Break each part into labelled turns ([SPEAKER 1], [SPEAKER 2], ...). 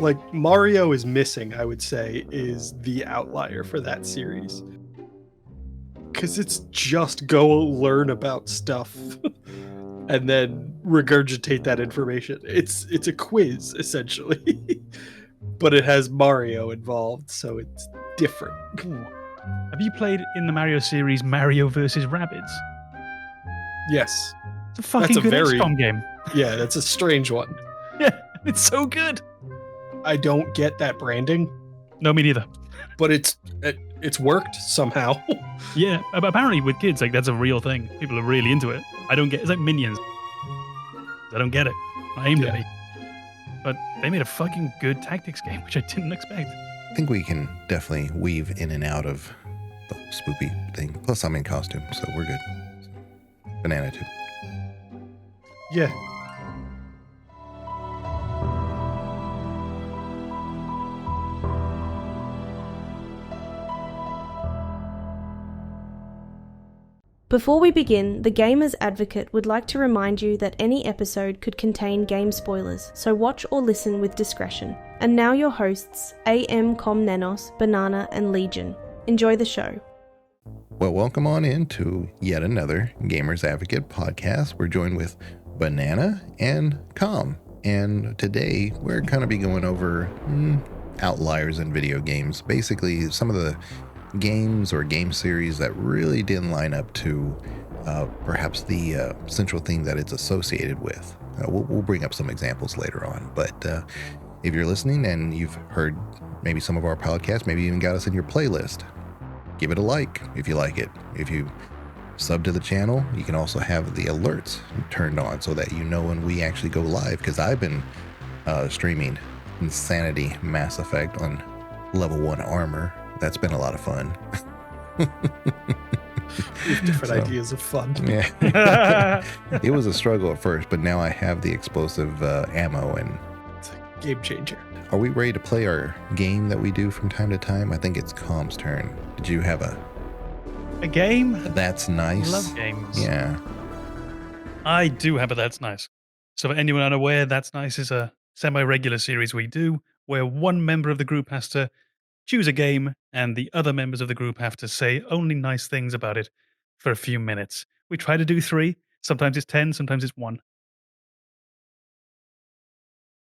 [SPEAKER 1] Like, Mario is missing, I would say, is the outlier for that series. Because it's just go learn about stuff and then regurgitate that information. It's a quiz, essentially. But it has Mario involved, so it's different.
[SPEAKER 2] Ooh. Have you played in the Mario series Mario vs. Rabbids?
[SPEAKER 1] Yes.
[SPEAKER 2] It's a fucking good XCOM game.
[SPEAKER 1] Yeah, that's a strange one.
[SPEAKER 2] Yeah, it's so good.
[SPEAKER 1] I don't get that branding.
[SPEAKER 2] No, me neither.
[SPEAKER 1] But it's worked somehow.
[SPEAKER 2] Yeah, apparently with kids, like, that's a real thing. People are really into it. I don't get it's like Minions. I don't get it. I aimed at me. But they made a fucking good tactics game, which I didn't expect.
[SPEAKER 3] I think we can definitely weave in and out of the spoopy thing. Plus, I'm in costume, so we're good. Banana too.
[SPEAKER 1] Yeah.
[SPEAKER 4] Before we begin, the Gamer's Advocate would like to remind you that any episode could contain game spoilers, so watch or listen with discretion. And now your hosts, AMKomnenos, Banana, and Legion. Enjoy the show.
[SPEAKER 3] Well, welcome on into yet another Gamer's Advocate podcast. We're joined with Banana and Com. And today we're going to be going over outliers in video games. Basically, some of the games or game series that really didn't line up to perhaps the central theme that it's associated with. We'll bring up some examples later on, but if you're listening and you've heard maybe some of our podcasts, maybe even got us in your playlist, give it a like if you like it. If you sub to the channel, you can also have the alerts turned on so that you know when we actually go live, because I've been streaming Insanity Mass Effect on level 1 armor. That's been a lot of fun.
[SPEAKER 1] We have different ideas of fun.
[SPEAKER 3] Yeah. It was a struggle at first, but now I have the explosive ammo, and
[SPEAKER 1] it's a game changer.
[SPEAKER 3] Are we ready to play our game that we do from time to time? I think it's Com's turn. Did you have
[SPEAKER 2] a game?
[SPEAKER 3] That's nice.
[SPEAKER 2] I love games.
[SPEAKER 3] Yeah.
[SPEAKER 2] I do have a That's Nice. So for anyone unaware, That's Nice is a semi-regular series we do where one member of the group has to choose a game, and the other members of the group have to say only nice things about it for a few minutes. We try to do 3. Sometimes it's 10, sometimes it's 1.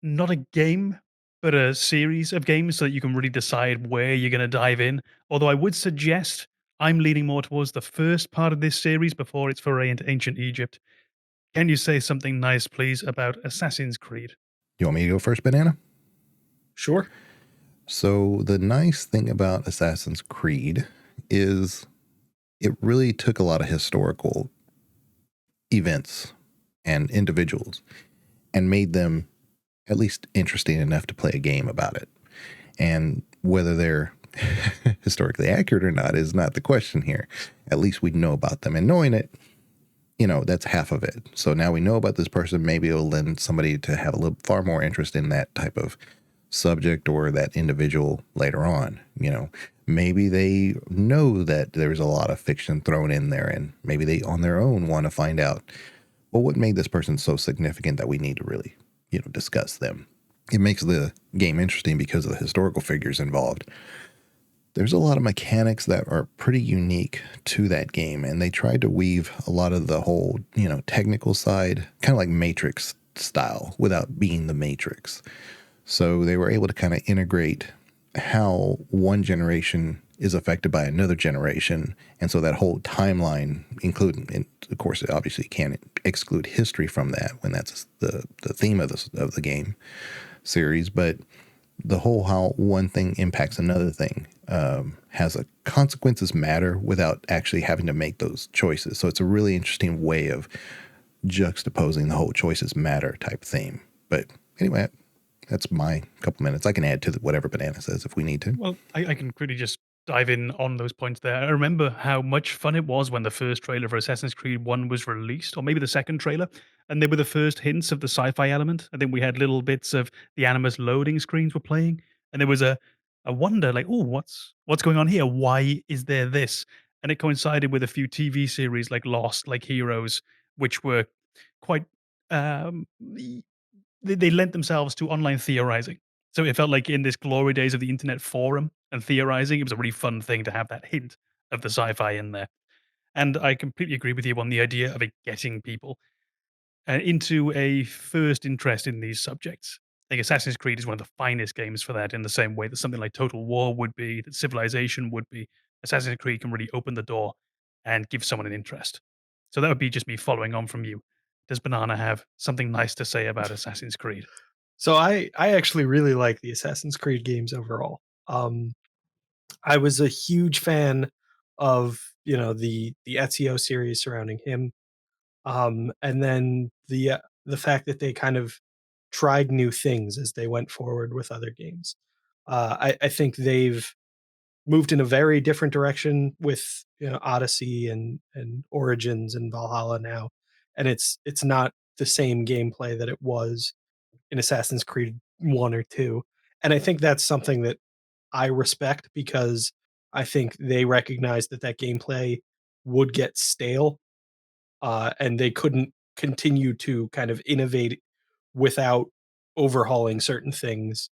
[SPEAKER 2] Not a game, but a series of games so that you can really decide where you're going to dive in. Although I would suggest I'm leaning more towards the first part of this series before its foray into ancient Egypt. Can you say something nice, please, about Assassin's Creed?
[SPEAKER 3] You want me to go first, Banana?
[SPEAKER 1] Sure.
[SPEAKER 3] So the nice thing about Assassin's Creed is it really took a lot of historical events and individuals and made them at least interesting enough to play a game about it. And whether they're historically accurate or not is not the question here. At least we know about them, and knowing it, that's half of it. So now we know about this person. Maybe it'll lend somebody to have a little far more interest in that type of subject or that individual later on. Maybe they know that there's a lot of fiction thrown in there, and maybe they on their own want to find out, well, what made this person so significant that we need to really discuss them. It makes the game interesting because of the historical figures involved. There's a lot of mechanics that are pretty unique to that game, and they tried to weave a lot of the whole technical side, kind of like Matrix style, without being the Matrix. So they were able to kind of integrate how one generation is affected by another generation. And so that whole timeline, including, and of course, it obviously can't exclude history from that when that's the theme of the game series. But the whole how one thing impacts another thing has a consequences matter without actually having to make those choices. So it's a really interesting way of juxtaposing the whole choices matter type theme. But anyway, that's my couple minutes. I can add to whatever Banana says if we need to.
[SPEAKER 2] Well, I can quickly just dive in on those points there. I remember how much fun it was when the first trailer for Assassin's Creed 1 was released, or maybe the second trailer, and they were the first hints of the sci-fi element. I think we had little bits of the Animus loading screens were playing, and there was a wonder, like, oh, what's going on here? Why is there this? And it coincided with a few TV series like Lost, like Heroes, which were quite they lent themselves to online theorizing. So it felt like in this glory days of the internet forum and theorizing, it was a really fun thing to have that hint of the sci-fi in there. And I completely agree with you on the idea of it getting people into a first interest in these subjects. I think Assassin's Creed is one of the finest games for that, in the same way that something like Total War would be, that Civilization would be. Assassin's Creed can really open the door and give someone an interest. So that would be just me following on from you. Does Banana have something nice to say about Assassin's Creed?
[SPEAKER 1] So I actually really like the Assassin's Creed games overall. I was a huge fan of, the Ezio series surrounding him. And then the fact that they kind of tried new things as they went forward with other games. I think they've moved in a very different direction with, Odyssey and Origins and Valhalla now, and it's not the same gameplay that it was in Assassin's Creed 1 or 2. And I think that's something that I respect, because I think they recognized that that gameplay would get stale, and they couldn't continue to kind of innovate without overhauling certain things,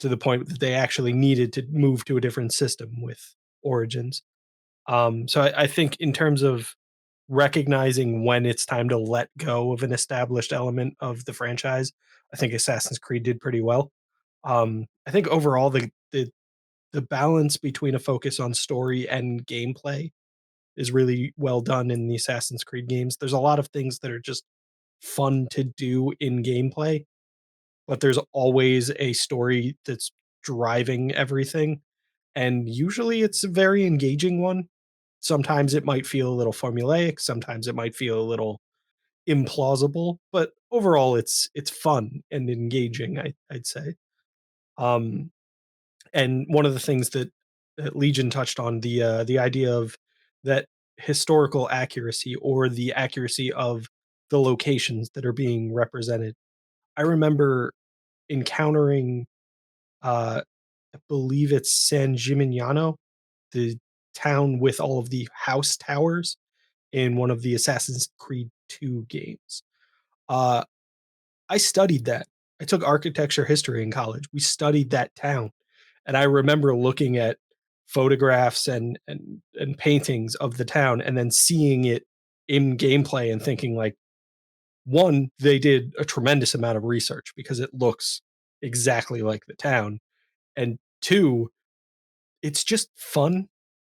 [SPEAKER 1] to the point that they actually needed to move to a different system with Origins. So I think in terms of recognizing when it's time to let go of an established element of the franchise, I think Assassin's Creed did pretty well. I think overall the balance between a focus on story and gameplay is really well done in the Assassin's Creed games. There's a lot of things that are just fun to do in gameplay, but there's always a story that's driving everything. And usually it's a very engaging one. Sometimes it might feel a little formulaic, sometimes it might feel a little implausible, but overall it's fun and engaging, I'd say. Um, and one of the things that Legion touched on, the idea of that historical accuracy, or the accuracy of the locations that are being represented. I remember encountering, I believe it's San Gimignano, the town with all of the house towers in one of the Assassin's Creed 2 games. Uh, I studied that. I took architecture history in college. We studied that town, and I remember looking at photographs and paintings of the town, and then seeing it in gameplay and thinking like, one, they did a tremendous amount of research because it looks exactly like the town, and two, it's just fun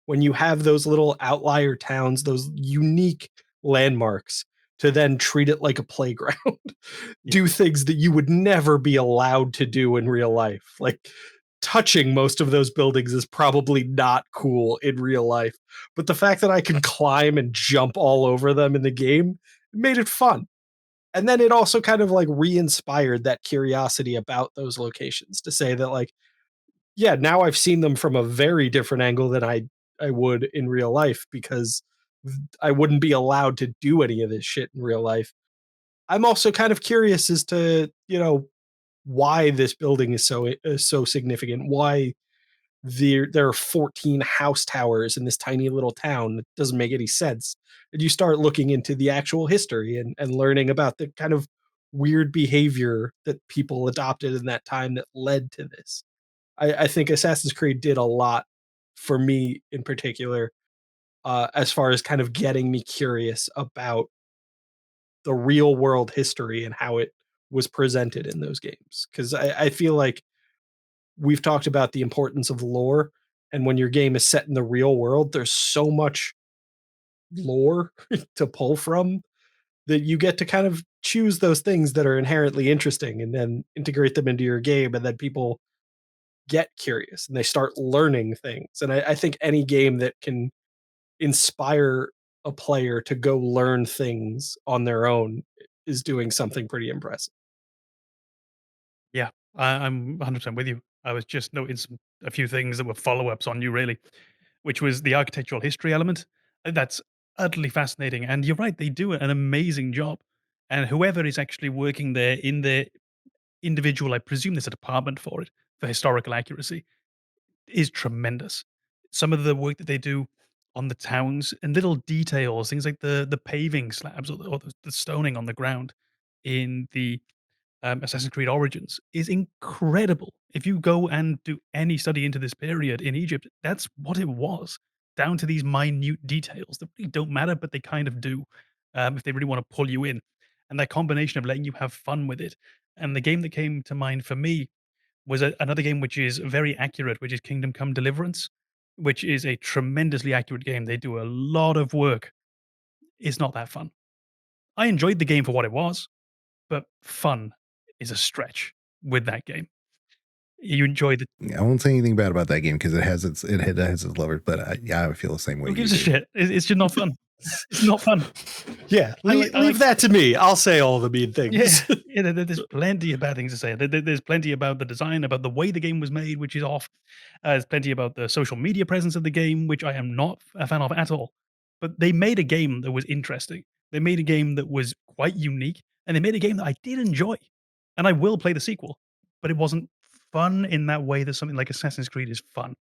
[SPEAKER 1] when you have those little outlier towns, those unique landmarks, to then treat it like a playground.
[SPEAKER 2] Yeah.
[SPEAKER 1] Do things that you would never be allowed to do in real life. Like, touching most of those buildings is probably not cool in real life, but the fact that I can climb and jump all over them in the game made it fun. And then it also kind of like re-inspired that curiosity about those locations, to say that like, yeah, now I've seen them from a very different angle than I would in real life, because I wouldn't be allowed to do any of this shit in real life. I'm also kind of curious as to, why this building is so significant. Why there are 14 house towers in this tiny little town. That doesn't make any sense. And you start looking into the actual history, and learning about the kind of weird behavior that people adopted in that time that led to this. I think Assassin's Creed did a lot for me in particular, as far as kind of getting me curious about the real world history and how it was presented in those games. Because I feel like we've talked about the importance of lore, and when your game is set in the real world, there's so much lore to pull from, that you get to kind of choose those things that are inherently interesting and then integrate them into your game, and then people get curious and they start learning things. And I think any game that can inspire a player to go learn things on their own is doing something pretty impressive.
[SPEAKER 2] Yeah, I'm 100% with you. I was just noting a few things that were follow ups on you, really, which was the architectural history element. That's utterly fascinating. And you're right, they do an amazing job. And whoever is actually working there in their individual, I presume there's a department for it, for historical accuracy, is tremendous. Some of the work that they do on the towns and little details, things like the paving slabs, or the stoning on the ground in the Assassin's Creed Origins, is incredible. If you go and do any study into this period in Egypt, that's what it was, down to these minute details that really don't matter, but they kind of do, if they really want to pull you in. And that combination of letting you have fun with it. And the game that came to mind for me was another game which is very accurate, which is Kingdom Come Deliverance, which is a tremendously accurate game. They do a lot of work. It's not that fun. I enjoyed the game for what it was, but fun is a stretch with that game. You enjoy the
[SPEAKER 3] I won't say anything bad about that game because it has its lovers, but I feel the same way.
[SPEAKER 2] who gives a shit? It's just not fun. It's not fun.
[SPEAKER 1] Yeah,
[SPEAKER 2] I
[SPEAKER 1] leave
[SPEAKER 2] like-
[SPEAKER 1] that to me. I'll say all the mean things.
[SPEAKER 2] Yeah, there's plenty of bad things to say. There's plenty about the design, about the way the game was made, which is off. There's plenty about the social media presence of the game, which I am not a fan of at all. But they made a game that was interesting. They made a game that was quite unique, and they made a game that I did enjoy. And I will play the sequel, but it wasn't fun in that way that something like Assassin's Creed is fun.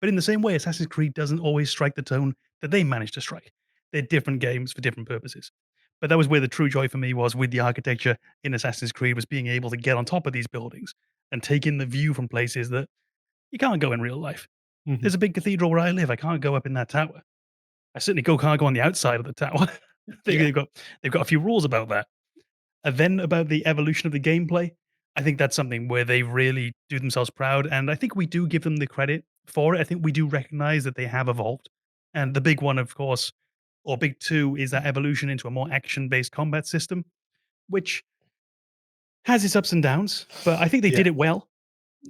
[SPEAKER 2] But in the same way, Assassin's Creed doesn't always strike the tone that they managed to strike. They're different games for different purposes. But that was where the true joy for me was with the architecture in Assassin's Creed, was being able to get on top of these buildings and take in the view from places that you can't go in real life.
[SPEAKER 1] Mhm.
[SPEAKER 2] There's a big cathedral where I live. I can't go up in that tower. I certainly can't go on the outside of the tower. They've got a few rules about that. And then about the evolution of the gameplay, I think that's something where they really do themselves proud, and I think we do give them the credit for it. I think we do recognize that they have evolved. And the big one, of course, or big two, is that evolution into a more action-based combat system, which has its ups and downs, but I think they did
[SPEAKER 1] Yeah.
[SPEAKER 2] it well,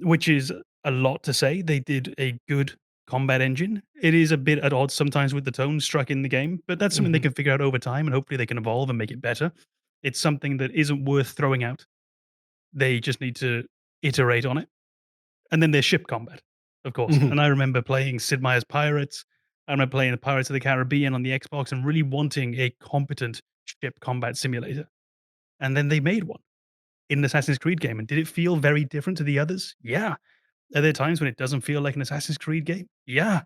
[SPEAKER 2] which is a lot to say. They did a good combat engine. It is a bit at odds sometimes with the tone struck in the game, but that's something they can figure out over time, and hopefully they can evolve and make it better. It's something that isn't worth throwing out. They just need to iterate on it. And then there's ship combat, of course.
[SPEAKER 1] Mhm.
[SPEAKER 2] And I remember playing Sid Meier's Pirates. I remember playing the Pirates of the Caribbean on the Xbox and really wanting a competent ship combat simulator. And then they made one in an Assassin's Creed game. And did it feel very different to the others? Yeah. Are there times when it doesn't feel like an Assassin's Creed game? Yeah.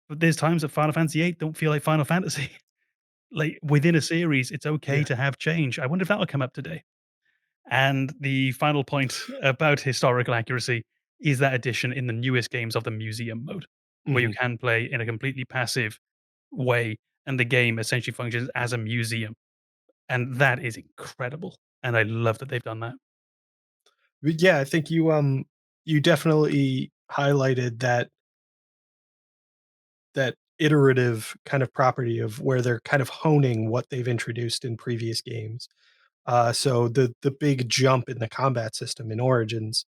[SPEAKER 2] But there's times that Final Fantasy VIII don't feel like Final Fantasy. Like within a series, it's okay
[SPEAKER 1] Yeah.
[SPEAKER 2] to have change. I wonder if that will come up today. And the final point about historical accuracy is that addition in the newest games of the museum mode, where you
[SPEAKER 1] Mhm.
[SPEAKER 2] can play in a completely passive way, and the game essentially functions as a museum. And that is incredible. And I love that they've done that.
[SPEAKER 1] But yeah, I think you definitely highlighted that iterative kind of property of where they're kind of honing what they've introduced in previous games. So the big jump in the combat system in Origins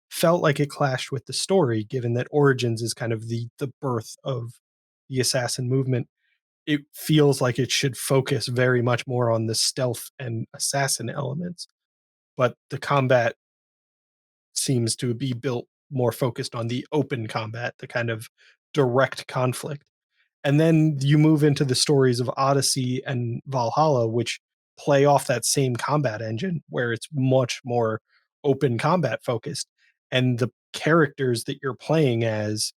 [SPEAKER 1] felt like it clashed with the story, given that Origins is kind of the birth of the assassin movement. It feels like it should focus very much more on the stealth and assassin elements, but the combat seems to be built more focused on the open combat, the kind of direct conflict. And then you move into the stories of Odyssey and Valhalla, which play off that same combat engine where it's much more open combat focused. And the characters that you're playing as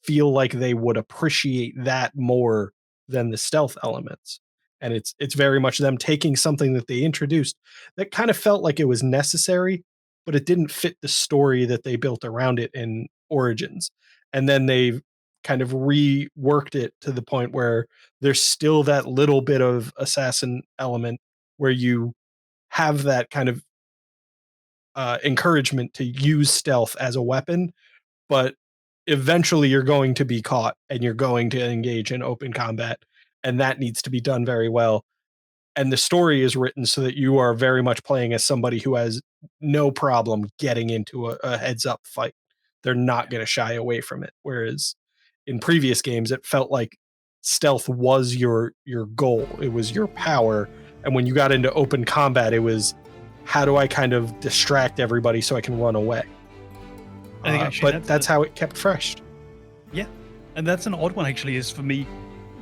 [SPEAKER 1] feel like they would appreciate that more than the stealth elements. And it's very much them taking something that they introduced that kind of felt like it was necessary, but it didn't fit the story that they built around it in Origins. And then they kind of reworked it to the point where there's still that little bit of assassin element where you have that kind of encouragement to use stealth as a weapon, but eventually you're going to be caught and you're going to engage in open combat, and that needs to be done very well. And the story is written so that you are very much playing as somebody who has no problem getting into a heads up fight. They're not going to shy away from it. Whereas in previous games, it felt like stealth was your goal. It was your power. And when you got into open combat, it was how do I kind of distract everybody so I can run away?
[SPEAKER 2] I think actually
[SPEAKER 1] But that's how it kept fresh.
[SPEAKER 2] Yeah. And that's an odd one, actually, is for me,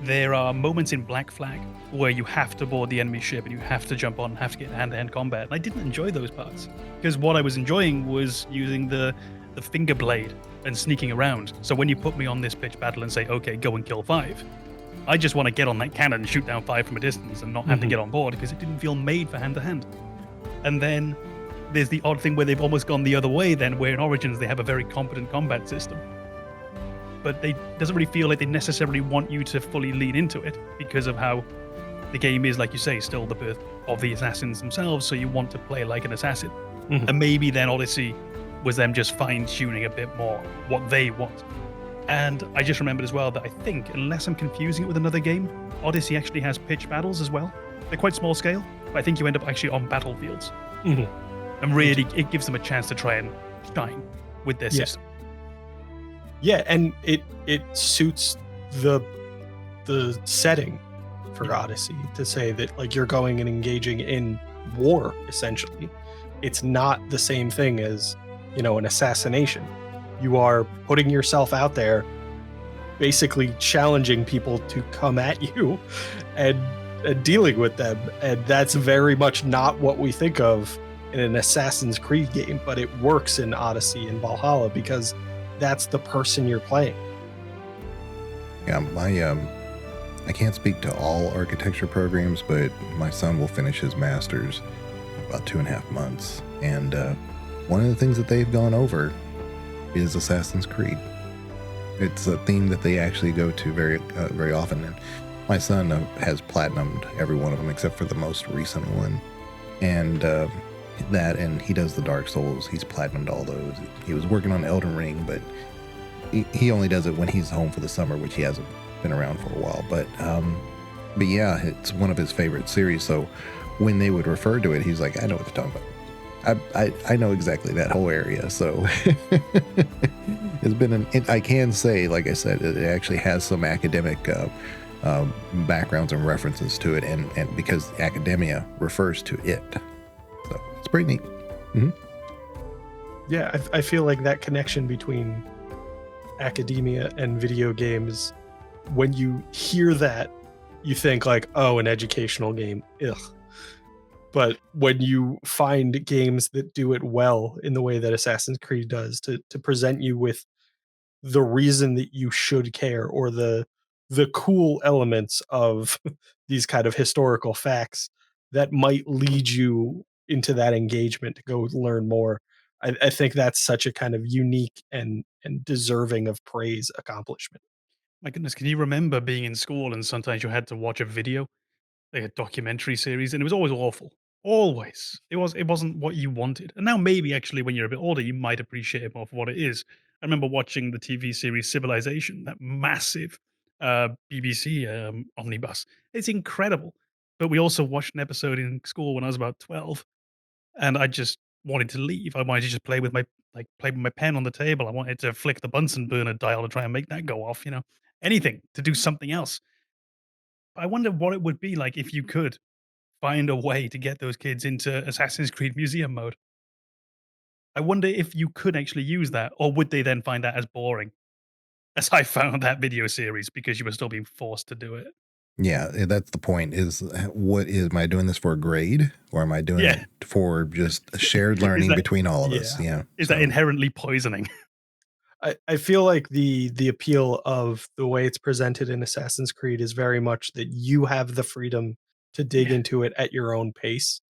[SPEAKER 2] there are moments in Black Flag where you have to board the enemy ship and you have to jump on and have to get hand-to-hand combat. And I didn't enjoy those parts because what I was enjoying was using the finger blade and sneaking around. So when you put me on this pitch battle and say, okay, go and kill 5, I just want to get on that cannon and shoot down 5 from a distance and not have to get on board because it didn't feel made for hand-to-hand. And then there's the odd thing where they've almost gone the other way then, where in Origins they have a very competent combat system. But they doesn't really feel like they necessarily want you to fully lean into it because of how the game is, like you say, still the birth of the assassins themselves, so you want to play like an assassin.
[SPEAKER 1] Mhm.
[SPEAKER 2] And maybe then Odyssey was them just fine-tuning a bit more what they want. And I just remembered as well that I think, unless I'm confusing it with another game, Odyssey actually has pitch battles as well. They're quite small scale, but I think you end up actually on battlefields.
[SPEAKER 1] Mhm.
[SPEAKER 2] And really, it gives them a chance to try and shine with their system.
[SPEAKER 1] Yeah, and it suits the setting for Odyssey to say that like you're going and engaging in war essentially. It's not the same thing as, you know, an assassination. You are putting yourself out there, basically challenging people to come at you and dealing with them, and that's very much not what we think of in an Assassin's Creed game, but it works in Odyssey and Valhalla because that's the person you're playing.
[SPEAKER 3] Yeah, I can't speak to all architecture programs, but my son will finish his master's in about 2.5 months. And one of the things that they've gone over is Assassin's Creed. It's a theme that they actually go to very often. And my son has platinumed every one of them except for the most recent one. And and he does the Dark Souls. He's platinumed all those. He was working on Elden Ring, but he only does it when he's home for the summer, which he hasn't been around for a while. But yeah, it's one of his favorite series. So when they would refer to it, he's like, I know what they're talking about. I know exactly that whole area. So it's been I can say, like I said, it actually has some academic backgrounds and references to it, and because academia refers to it. So it's pretty neat. Mm-hmm.
[SPEAKER 1] Yeah, I feel like that connection between academia and video games, when you hear that, you think like, oh, an educational game. Ugh. But when you find games that do it well in the way that Assassin's Creed does, to present you with the reason that you should care, or the cool elements of these kind of historical facts that might lead you into that engagement to go learn more, I think that's such a kind of unique and deserving of praise accomplishment.
[SPEAKER 2] My goodness, can you remember being in school and sometimes you had to watch a video, like a documentary series, and it was always awful. Always. It wasn't what you wanted. And now maybe actually when you're a bit older, you might appreciate it more for what it is. I remember watching the TV series Civilization, that massive BBC omnibus. It's incredible. But we also watched an episode in school when I was about 12, and I just wanted to leave. I wanted to just play with my pen on the table. I wanted to flick the Bunsen burner dial to try and make that go off, anything to do something else. I wonder what it would be like if you could find a way to get those kids into Assassin's Creed Museum mode. I wonder if you could actually use that, or would they then find that as boring, as I found that video series, because you were still being forced to do it?
[SPEAKER 3] Yeah, that's the point. Am I doing this for a grade, or am I doing it for just shared learning between all of us? Yeah.
[SPEAKER 2] Is that inherently poisoning?
[SPEAKER 1] I feel like the appeal of the way it's presented in Assassin's Creed is very much that you have the freedom to dig into it at your own pace.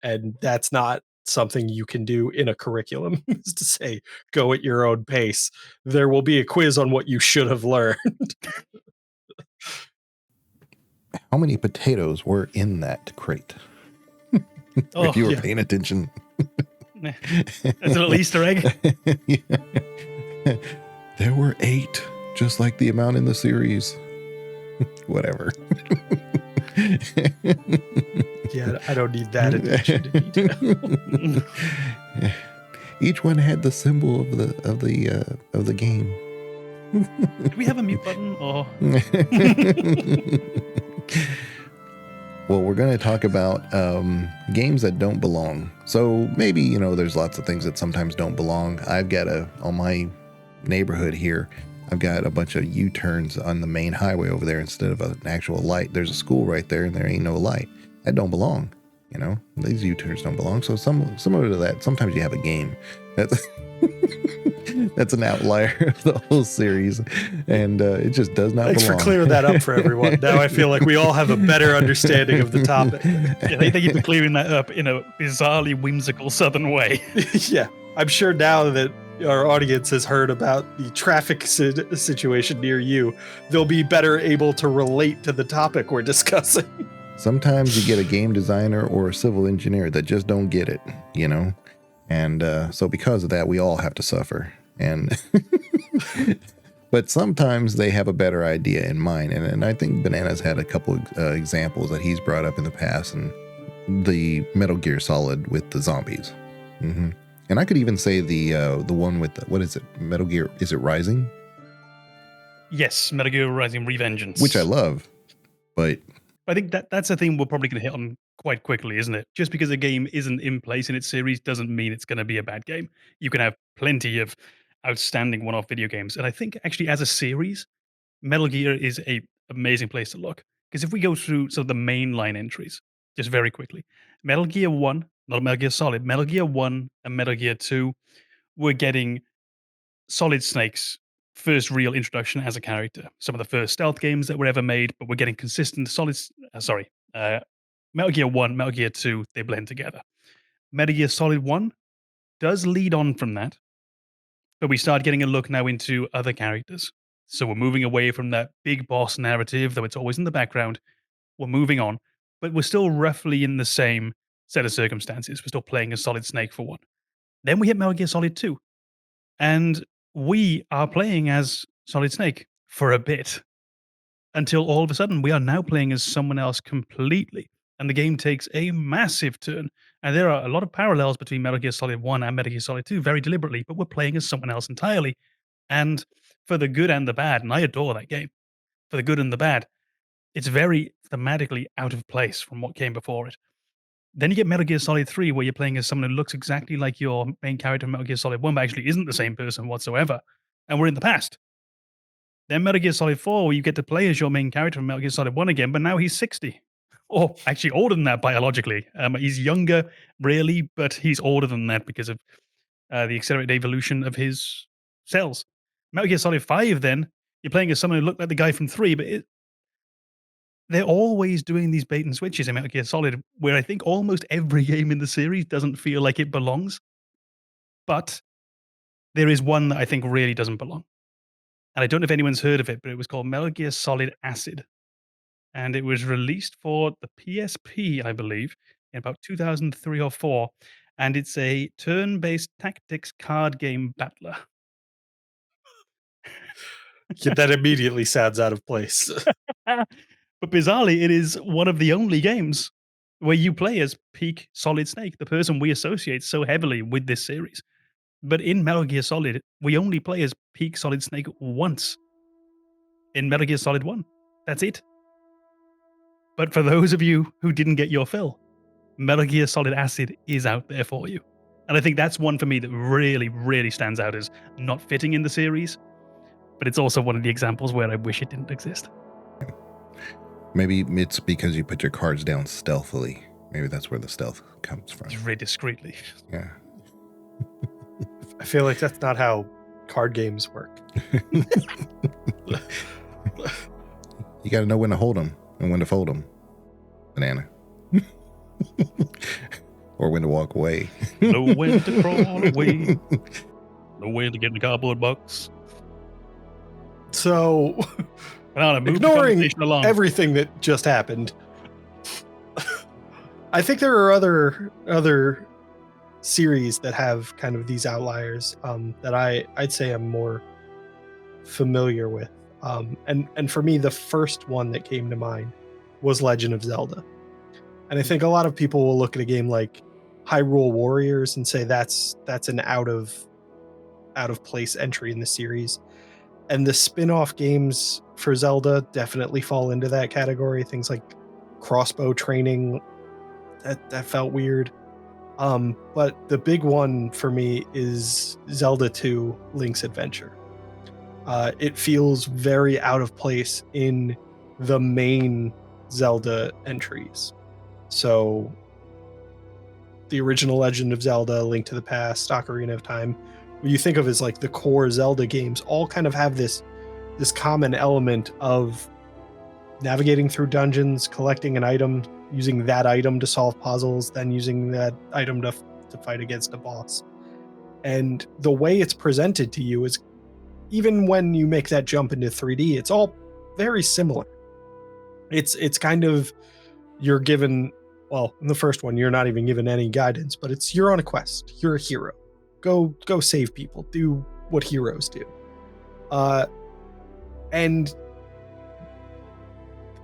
[SPEAKER 1] And that's not something you can do in a curriculum, is to say, go at your own pace. There will be a quiz on what you should have learned.
[SPEAKER 3] How many potatoes were in that crate? If you were paying attention.
[SPEAKER 2] That's a little Easter egg.
[SPEAKER 3] Yeah. There were 8, just like the amount in the series. Whatever.
[SPEAKER 1] Yeah, I don't need that attention to detail.
[SPEAKER 3] Each one had the symbol of the game.
[SPEAKER 2] Do we have a mute button? Or
[SPEAKER 3] well, we're going to talk about games that don't belong. So maybe, there's lots of things that sometimes don't belong. I've got on my neighborhood here, I've got a bunch of U-turns on the main highway over there instead of an actual light. There's a school right there and there ain't no light. That don't belong. These U-turns don't belong. So similar to that, sometimes you have a game that's That's an outlier of the whole series, and it just does not
[SPEAKER 1] Thanks
[SPEAKER 3] belong.
[SPEAKER 1] for clearing that up for everyone. Now I feel like we all have a better understanding of the topic.
[SPEAKER 2] Yeah, thank you for clearing that up in a bizarrely whimsical southern way.
[SPEAKER 1] Yeah, I'm sure now that our audience has heard about the traffic situation near you, they'll be better able to relate to the topic we're discussing.
[SPEAKER 3] Sometimes you get a game designer or a civil engineer that just don't get it, you know? And so because of that, we all have to suffer. And but sometimes they have a better idea in mind. And I think Banana's had a couple examples that he's brought up in the past, and the Metal Gear Solid with the zombies. Mm-hmm. And I could even say the one with what is it? Metal Gear, is it Rising?
[SPEAKER 2] Yes, Metal Gear Rising Revengeance.
[SPEAKER 3] Which I love, but
[SPEAKER 2] I think that's a thing we're probably going to hit on quite quickly, isn't it? Just because a game isn't in place in its series doesn't mean it's going to be a bad game. You can have plenty of outstanding one-off video games. And I think actually as a series, Metal Gear is a amazing place to look. Because if we go through sort of the mainline entries, just very quickly, Metal Gear 1, not Metal Gear Solid, Metal Gear 1 and Metal Gear 2, we're getting Solid Snake's first real introduction as a character. Some of the first stealth games that were ever made, but we're getting consistent Metal Gear 1, Metal Gear 2, they blend together. Metal Gear Solid 1 does lead on from that, but we start getting a look now into other characters. So we're moving away from that big boss narrative, though it's always in the background. We're moving on, but we're still roughly in the same set of circumstances. We're still playing as Solid Snake for one. Then we hit Metal Gear Solid 2, and we are playing as Solid Snake for a bit until all of a sudden we are now playing as someone else completely. And the game takes a massive turn. And there are a lot of parallels between Metal Gear Solid 1 and Metal Gear Solid 2, very deliberately, but we're playing as someone else entirely. And for the good and the bad, and I adore that game, for the good and the bad, it's very thematically out of place from what came before it. Then you get Metal Gear Solid 3, where you're playing as someone who looks exactly like your main character in Metal Gear Solid 1, but actually isn't the same person whatsoever. And we're in the past. Then Metal Gear Solid 4, where you get to play as your main character from Metal Gear Solid 1 again, but now he's 60. Or actually older than that biologically. He's younger, really, but he's older than that because of the accelerated evolution of his cells. Metal Gear Solid 5, then, you're playing as someone who looked like the guy from 3, but they're always doing these bait and switches in Metal Gear Solid, where I think almost every game in the series doesn't feel like it belongs. But there is one that I think really doesn't belong. And I don't know if anyone's heard of it, but it was called Metal Gear Solid Acid. And it was released for the PSP, I believe, in about 2003 or 4. And it's a turn-based tactics card game battler.
[SPEAKER 1] Yeah, that immediately sounds out of place.
[SPEAKER 2] But bizarrely, it is one of the only games where you play as peak Solid Snake, the person we associate so heavily with this series. But in Metal Gear Solid, we only play as peak Solid Snake once. In Metal Gear Solid 1. That's it. But for those of you who didn't get your fill, Metal Gear Solid Acid is out there for you. And I think that's one for me that really, really stands out as not fitting in the series. But it's also one of the examples where I wish it didn't exist.
[SPEAKER 3] maybe it's because you put your cards down stealthily. Maybe that's where the stealth comes from.
[SPEAKER 2] Just very discreetly.
[SPEAKER 3] Yeah.
[SPEAKER 1] I feel like that's not how card games work.
[SPEAKER 3] You got to know when to hold them and when to fold them. Banana. Or when to walk away.
[SPEAKER 2] Know when to crawl away. Know when to get in the cardboard box.
[SPEAKER 1] So,
[SPEAKER 2] Banana, move the
[SPEAKER 1] ignoring
[SPEAKER 2] conversation along.
[SPEAKER 1] everything that just happened, I think there are other series that have kind of these outliers that I'd say I'm more familiar with. And for me, the first one that came to mind was Legend of Zelda. And I think a lot of people will look at a game like Hyrule Warriors and say that's an out of place entry in the series. And the spin-off games for Zelda definitely fall into that category. Things like crossbow training, that felt weird. But the big one for me is Zelda 2: Link's Adventure. It feels very out of place in the main Zelda entries. So the original Legend of Zelda, Link to the Past, Ocarina of Time, you think of as like the core Zelda games all kind of have this common element of navigating through dungeons, collecting an item, using that item to solve puzzles, then using that item to fight against a boss. And the way it's presented to you is, even when you make that jump into 3D, it's all very similar. It's kind of, you're given, well, in the first one, you're not even given any guidance, but you're on a quest. You're a hero. Go save people. Do what heroes do. And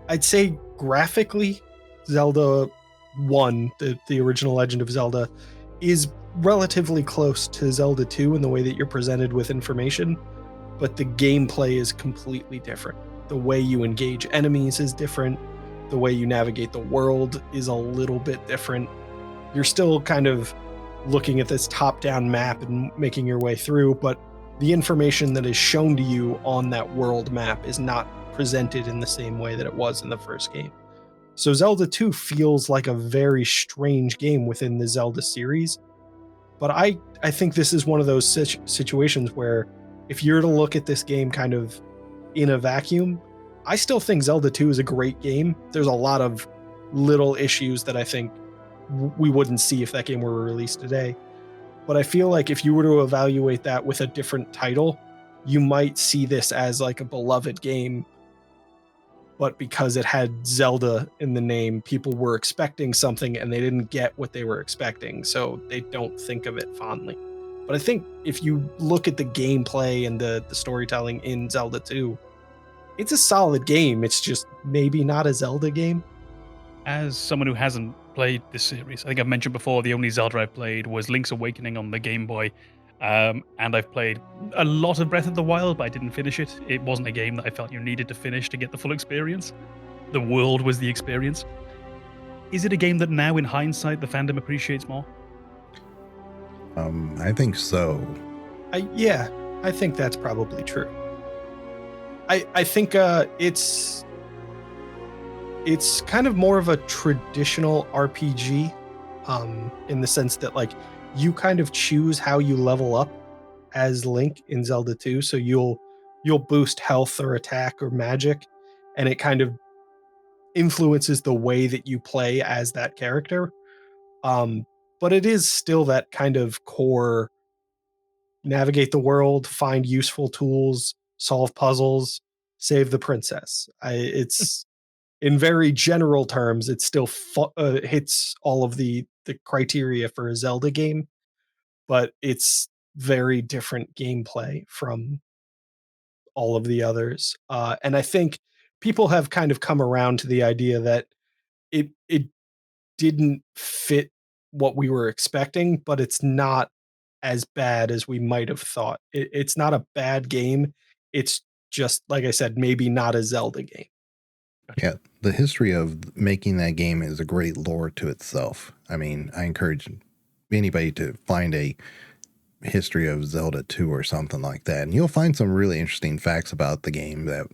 [SPEAKER 1] I'd say graphically, Zelda 1, the original Legend of Zelda, is relatively close to Zelda 2 in the way that you're presented with information, but the gameplay is completely different. The way you engage enemies is different. The way you navigate the world is a little bit different. You're still kind of looking at this top-down map and making your way through, but the information that is shown to you on that world map is not presented in the same way that it was in the first game. So Zelda 2 feels like a very strange game within the Zelda series, but I think this is one of those situations where if you're to look at this game kind of in a vacuum, I still think Zelda 2 is a great game. There's a lot of little issues that I think we wouldn't see if that game were released today. But I feel like if you were to evaluate that with a different title, you might see this as like a beloved game. But because it had Zelda in the name, people were expecting something and they didn't get what they were expecting. So they don't think of it fondly. But I think if you look at the gameplay and the storytelling in Zelda 2, it's a solid game. It's just maybe not a Zelda game.
[SPEAKER 2] As someone who hasn't played this series, I think I've mentioned before, the only Zelda I've played was Link's Awakening on the Game Boy. And I've played a lot of Breath of the Wild, but I didn't finish it. It wasn't a game that I felt you needed to finish to get the full experience. The world was the experience. Is it a game that now, in hindsight, the fandom appreciates more?
[SPEAKER 3] I think so.
[SPEAKER 1] I think that's probably true. I think it's kind of more of a traditional RPG, in the sense that like you kind of choose how you level up as Link in Zelda 2. So you'll boost health or attack or magic, and it kind of influences the way that you play as that character. But it is still that kind of core navigate the world, find useful tools, solve puzzles, save the princess. It's in very general terms, it still hits all of the criteria for a Zelda game, but it's very different gameplay from all of the others. And I think people have kind of come around to the idea that it didn't fit what we were expecting, but it's not as bad as we might have thought. It's not a bad game. It's just, like I said, maybe not a Zelda game.
[SPEAKER 3] Yeah, the history of making that game is a great lore to itself. I mean, I encourage anybody to find a history of Zelda 2 or something like that, and you'll find some really interesting facts about the game that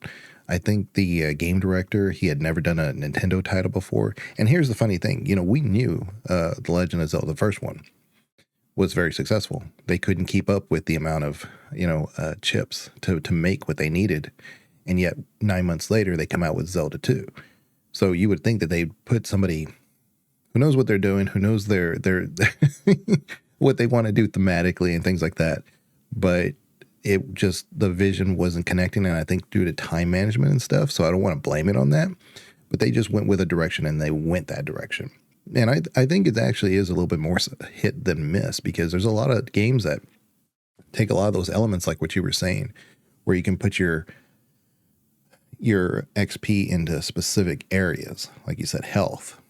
[SPEAKER 3] I think the game director, he had never done a Nintendo title before. And here's the funny thing, we knew The Legend of Zelda, the first one, was very successful. They couldn't keep up with the amount of, chips to make what they needed. And yet 9 months later, they come out with Zelda 2. So you would think that they'd put somebody who knows what they're doing, who knows their what they want to do thematically and things like that. But it just, the vision wasn't connecting, and I think due to time management and stuff, so I don't want to blame it on that. But they just went with a direction, and they went that direction. And I think it actually is a little bit more hit than miss, because there's a lot of games that take a lot of those elements, like what you were saying, where you can put your XP into specific areas, like you said, health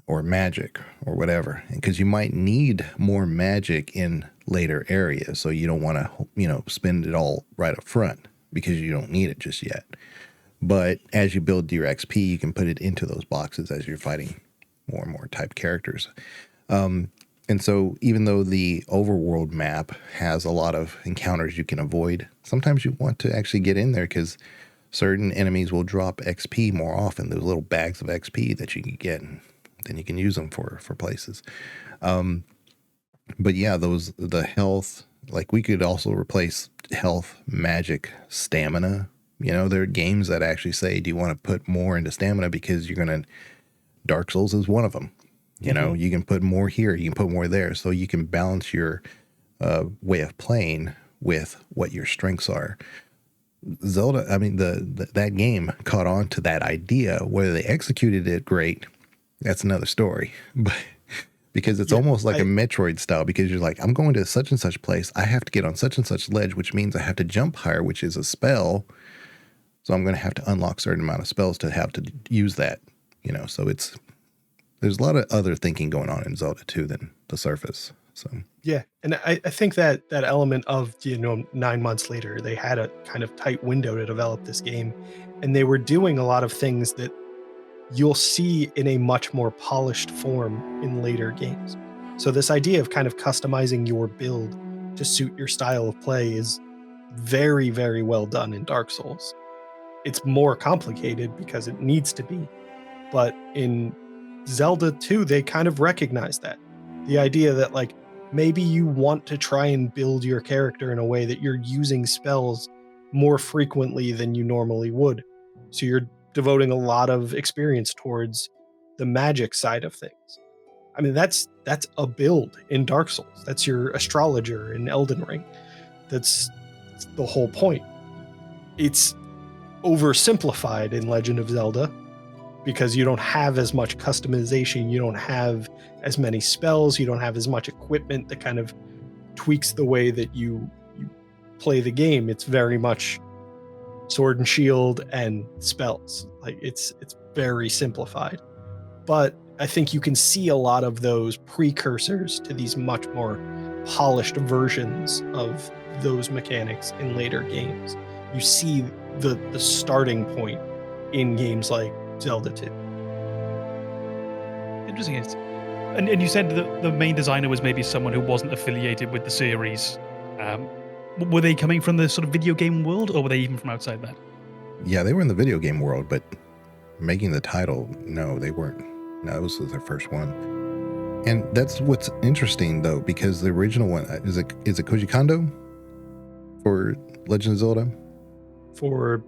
[SPEAKER 3] or magic or whatever, because you might need more magic in later areas. So you don't want to, spend it all right up front because you don't need it just yet. But as you build your XP, you can put it into those boxes as you're fighting more and more type characters. And so even though the overworld map has a lot of encounters you can avoid, sometimes you want to actually get in there because certain enemies will drop XP more often. Those little bags of XP that you can get, and then you can use them for places. But yeah, the health, Like we could also replace health, magic, stamina. You know, there are games that actually say, do you want to put more into stamina because you're going to, Dark Souls is one of them. You know, you can put more here, you can put more there. So you can balance your way of playing with what your strengths are. Zelda, I mean, that game caught on to that idea. Whether they executed it great, that's another story. But because it's almost like a Metroid style, because you're like, I'm going to such and such place. I have to get on such and such ledge, which means I have to jump higher, which is a spell. So I'm going to have to unlock a certain amount of spells to have to use that, you know. So there's a lot of other thinking going on in Zelda 2 than the surface. So
[SPEAKER 1] yeah, and I think that element of, you know, 9 months later, they had a kind of tight window to develop this game, and they were doing a lot of things that you'll see in a much more polished form in later games. So this idea of kind of customizing your build to suit your style of play is very, very well done in Dark Souls. It's more complicated because it needs to be, but in Zelda 2, they kind of recognize that. The idea that, like, maybe you want to try and build your character in a way that you're using spells more frequently than you normally would. So you're devoting a lot of experience towards the magic side of things. I mean, that's a build in Dark Souls. That's your astrologer in Elden Ring. That's the whole point. It's oversimplified in Legend of Zelda because you don't have as much customization, you don't have as many spells, you don't have as much equipment that kind of tweaks the way that you play the game. It's very much sword and shield and spells. Like it's very simplified. But I think you can see a lot of those precursors to these much more polished versions of those mechanics in later games. You see the starting point in games like Zelda 2.
[SPEAKER 2] Interesting. And you said that the main designer was maybe someone who wasn't affiliated with the series. Were they coming from the sort of video game world, or were they even from outside that?
[SPEAKER 3] Yeah, they were in the video game world, but making the title, no, they weren't. No, it was their first one. And that's what's interesting, though, because the original one, is it Koji Kondo for Legend of Zelda?
[SPEAKER 1] For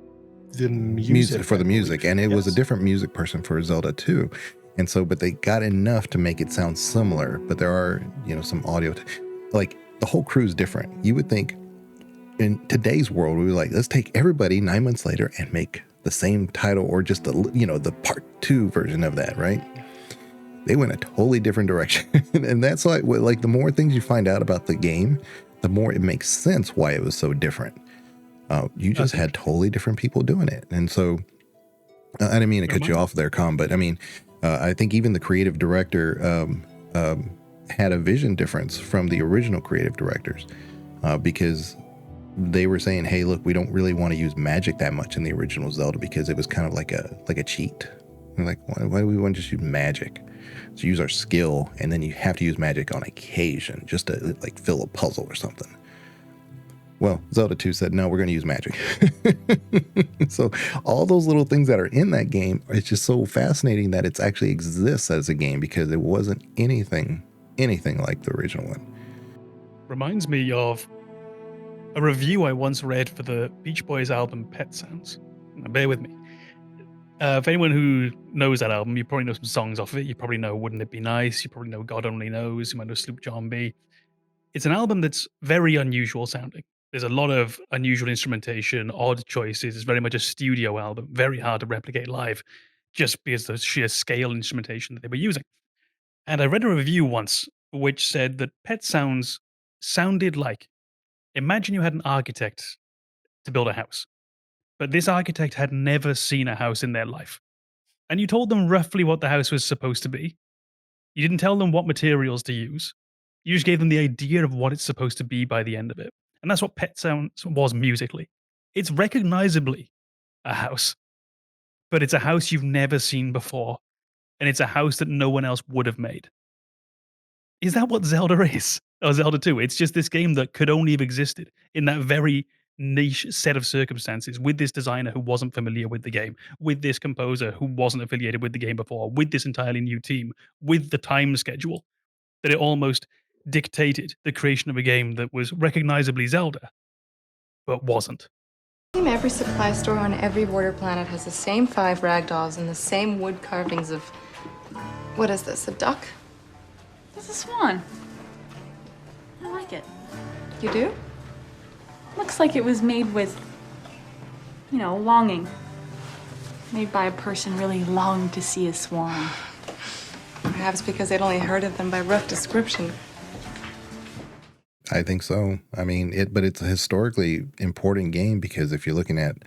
[SPEAKER 1] the music.
[SPEAKER 3] For the music. And it was a different music person for Zelda 2. And so, but they got enough to make it sound similar. But there are, you know, some audio, like the whole crew is different. You would think in today's world, we were like, let's take everybody 9 months later and make the same title or just the, you know, the part 2 version of that, right? They went a totally different direction. And that's like the more things you find out about the game, the more it makes sense why it was so different. You just had totally different people doing it. And so I didn't mean to cut you off there, Com, but I mean, I think even the creative director had a vision difference from the original creative directors because they were saying, hey, look, we don't really want to use magic that much in the original Zelda because it was kind of like a cheat. And like, why do we want to just use magic? So use our skill, and then you have to use magic on occasion just to like fill a puzzle or something. Well, Zelda 2 said, no, we're going to use magic. So all those little things that are in that game, it's just so fascinating that it actually exists as a game because it wasn't anything like the original one.
[SPEAKER 2] Reminds me of a review I once read for the Beach Boys album Pet Sounds. Now, bear with me. For anyone who knows that album, you probably know some songs off of it. You probably know Wouldn't It Be Nice? You probably know God Only Knows. You might know Sloop John B. It's an album that's very unusual sounding. There's a lot of unusual instrumentation, odd choices. It's very much a studio album, very hard to replicate live, just because of the sheer scale instrumentation that they were using. And I read a review once which said that Pet Sounds sounded like, imagine you had an architect to build a house, but this architect had never seen a house in their life. And you told them roughly what the house was supposed to be. You didn't tell them what materials to use. You just gave them the idea of what it's supposed to be by the end of it. And that's what Pet Sounds was musically. It's recognizably a house, but it's a house you've never seen before. And it's a house that no one else would have made. Is that what Zelda is? Or Zelda 2? It's just this game that could only have existed in that very niche set of circumstances with this designer who wasn't familiar with the game, with this composer who wasn't affiliated with the game before, with this entirely new team, with the time schedule, that it almost dictated the creation of a game that was recognizably Zelda, but wasn't.
[SPEAKER 5] Every supply store on every border planet has the same 5 ragdolls and the same wood carvings of... What is this, a duck?
[SPEAKER 6] It's a swan. I like it.
[SPEAKER 5] You do?
[SPEAKER 6] Looks like it was made with, longing. Made by a person really longed to see a swan.
[SPEAKER 5] Perhaps because they'd only heard of them by rough description.
[SPEAKER 3] I think so. I mean, but it's a historically important game because if you're looking at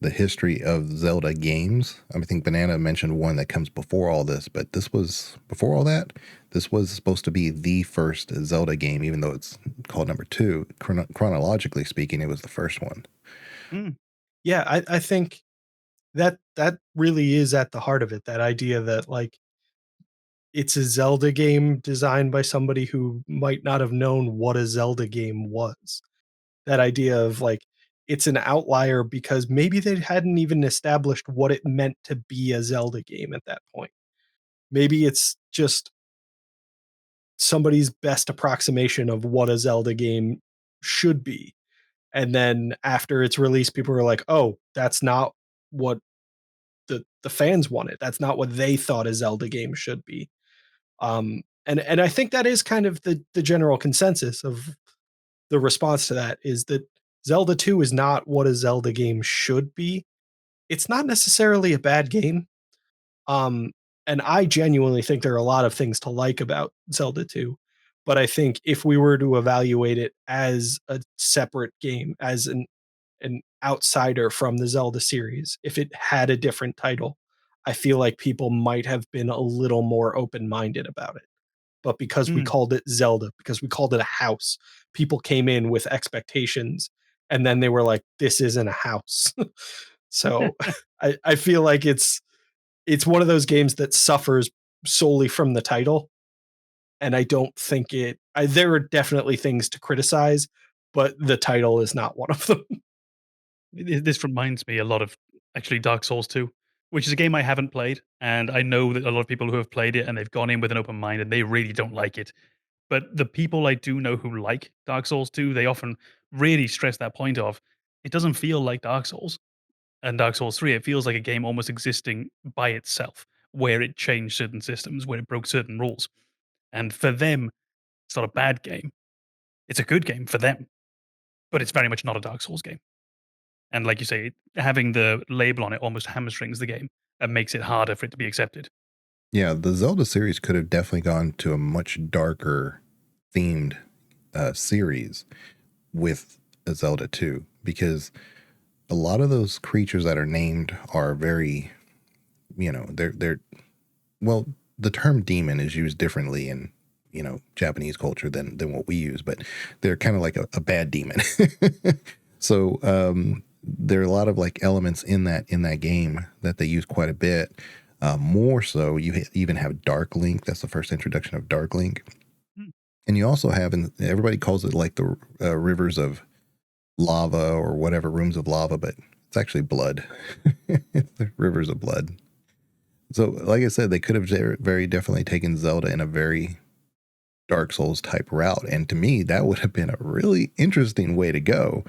[SPEAKER 3] the history of Zelda games, I think Banana mentioned one that comes before all this, but this was before all that. This was supposed to be the first Zelda game, even though it's called number 2. Chronologically speaking, it was the first one.
[SPEAKER 1] Yeah, I think that really is at the heart of it. That idea that like it's a Zelda game designed by somebody who might not have known what a Zelda game was. That idea of like it's an outlier because maybe they hadn't even established what it meant to be a Zelda game at that point. Maybe it's just somebody's best approximation of what a Zelda game should be. And then after it's released, people are like, oh, that's not what the fans wanted. That's not what they thought a Zelda game should be. And I think that is kind of the general consensus of the response to that is that Zelda 2 is not what a Zelda game should be. It's not necessarily a bad game. And I genuinely think there are a lot of things to like about Zelda 2. But I think if we were to evaluate it as a separate game, as an outsider from the Zelda series, if it had a different title, I feel like people might have been a little more open-minded about it. But because we called it Zelda, because we called it a house, people came in with expectations and then they were like, this isn't a house. So I feel like it's one of those games that suffers solely from the title. And I don't think there are definitely things to criticize, but the title is not one of them.
[SPEAKER 2] This reminds me a lot of actually Dark Souls 2, which is a game I haven't played. And I know that a lot of people who have played it and they've gone in with an open mind and they really don't like it. But the people I do know who like Dark Souls 2, they often really stress that point of it doesn't feel like Dark Souls. And Dark Souls 3, it feels like a game almost existing by itself, where it changed certain systems, where it broke certain rules. And for them, it's not a bad game. It's a good game for them, but it's very much not a Dark Souls game. And like you say, having the label on it almost hamstrings the game and makes it harder for it to be accepted.
[SPEAKER 3] Yeah, the Zelda series could have definitely gone to a much darker themed series with a Zelda 2 because a lot of those creatures that are named are very, they're well, the term demon is used differently in, Japanese culture than what we use, but they're kind of like a bad demon. So there are a lot of like elements in that game that they use quite a bit. More so, you even have Dark Link. That's the first introduction of Dark Link. And you also have, and everybody calls it like the rivers of lava or whatever, rooms of lava, but it's actually blood. The rivers of blood. So, like I said, they could have very definitely taken Zelda in a very Dark Souls type route. And to me, that would have been a really interesting way to go.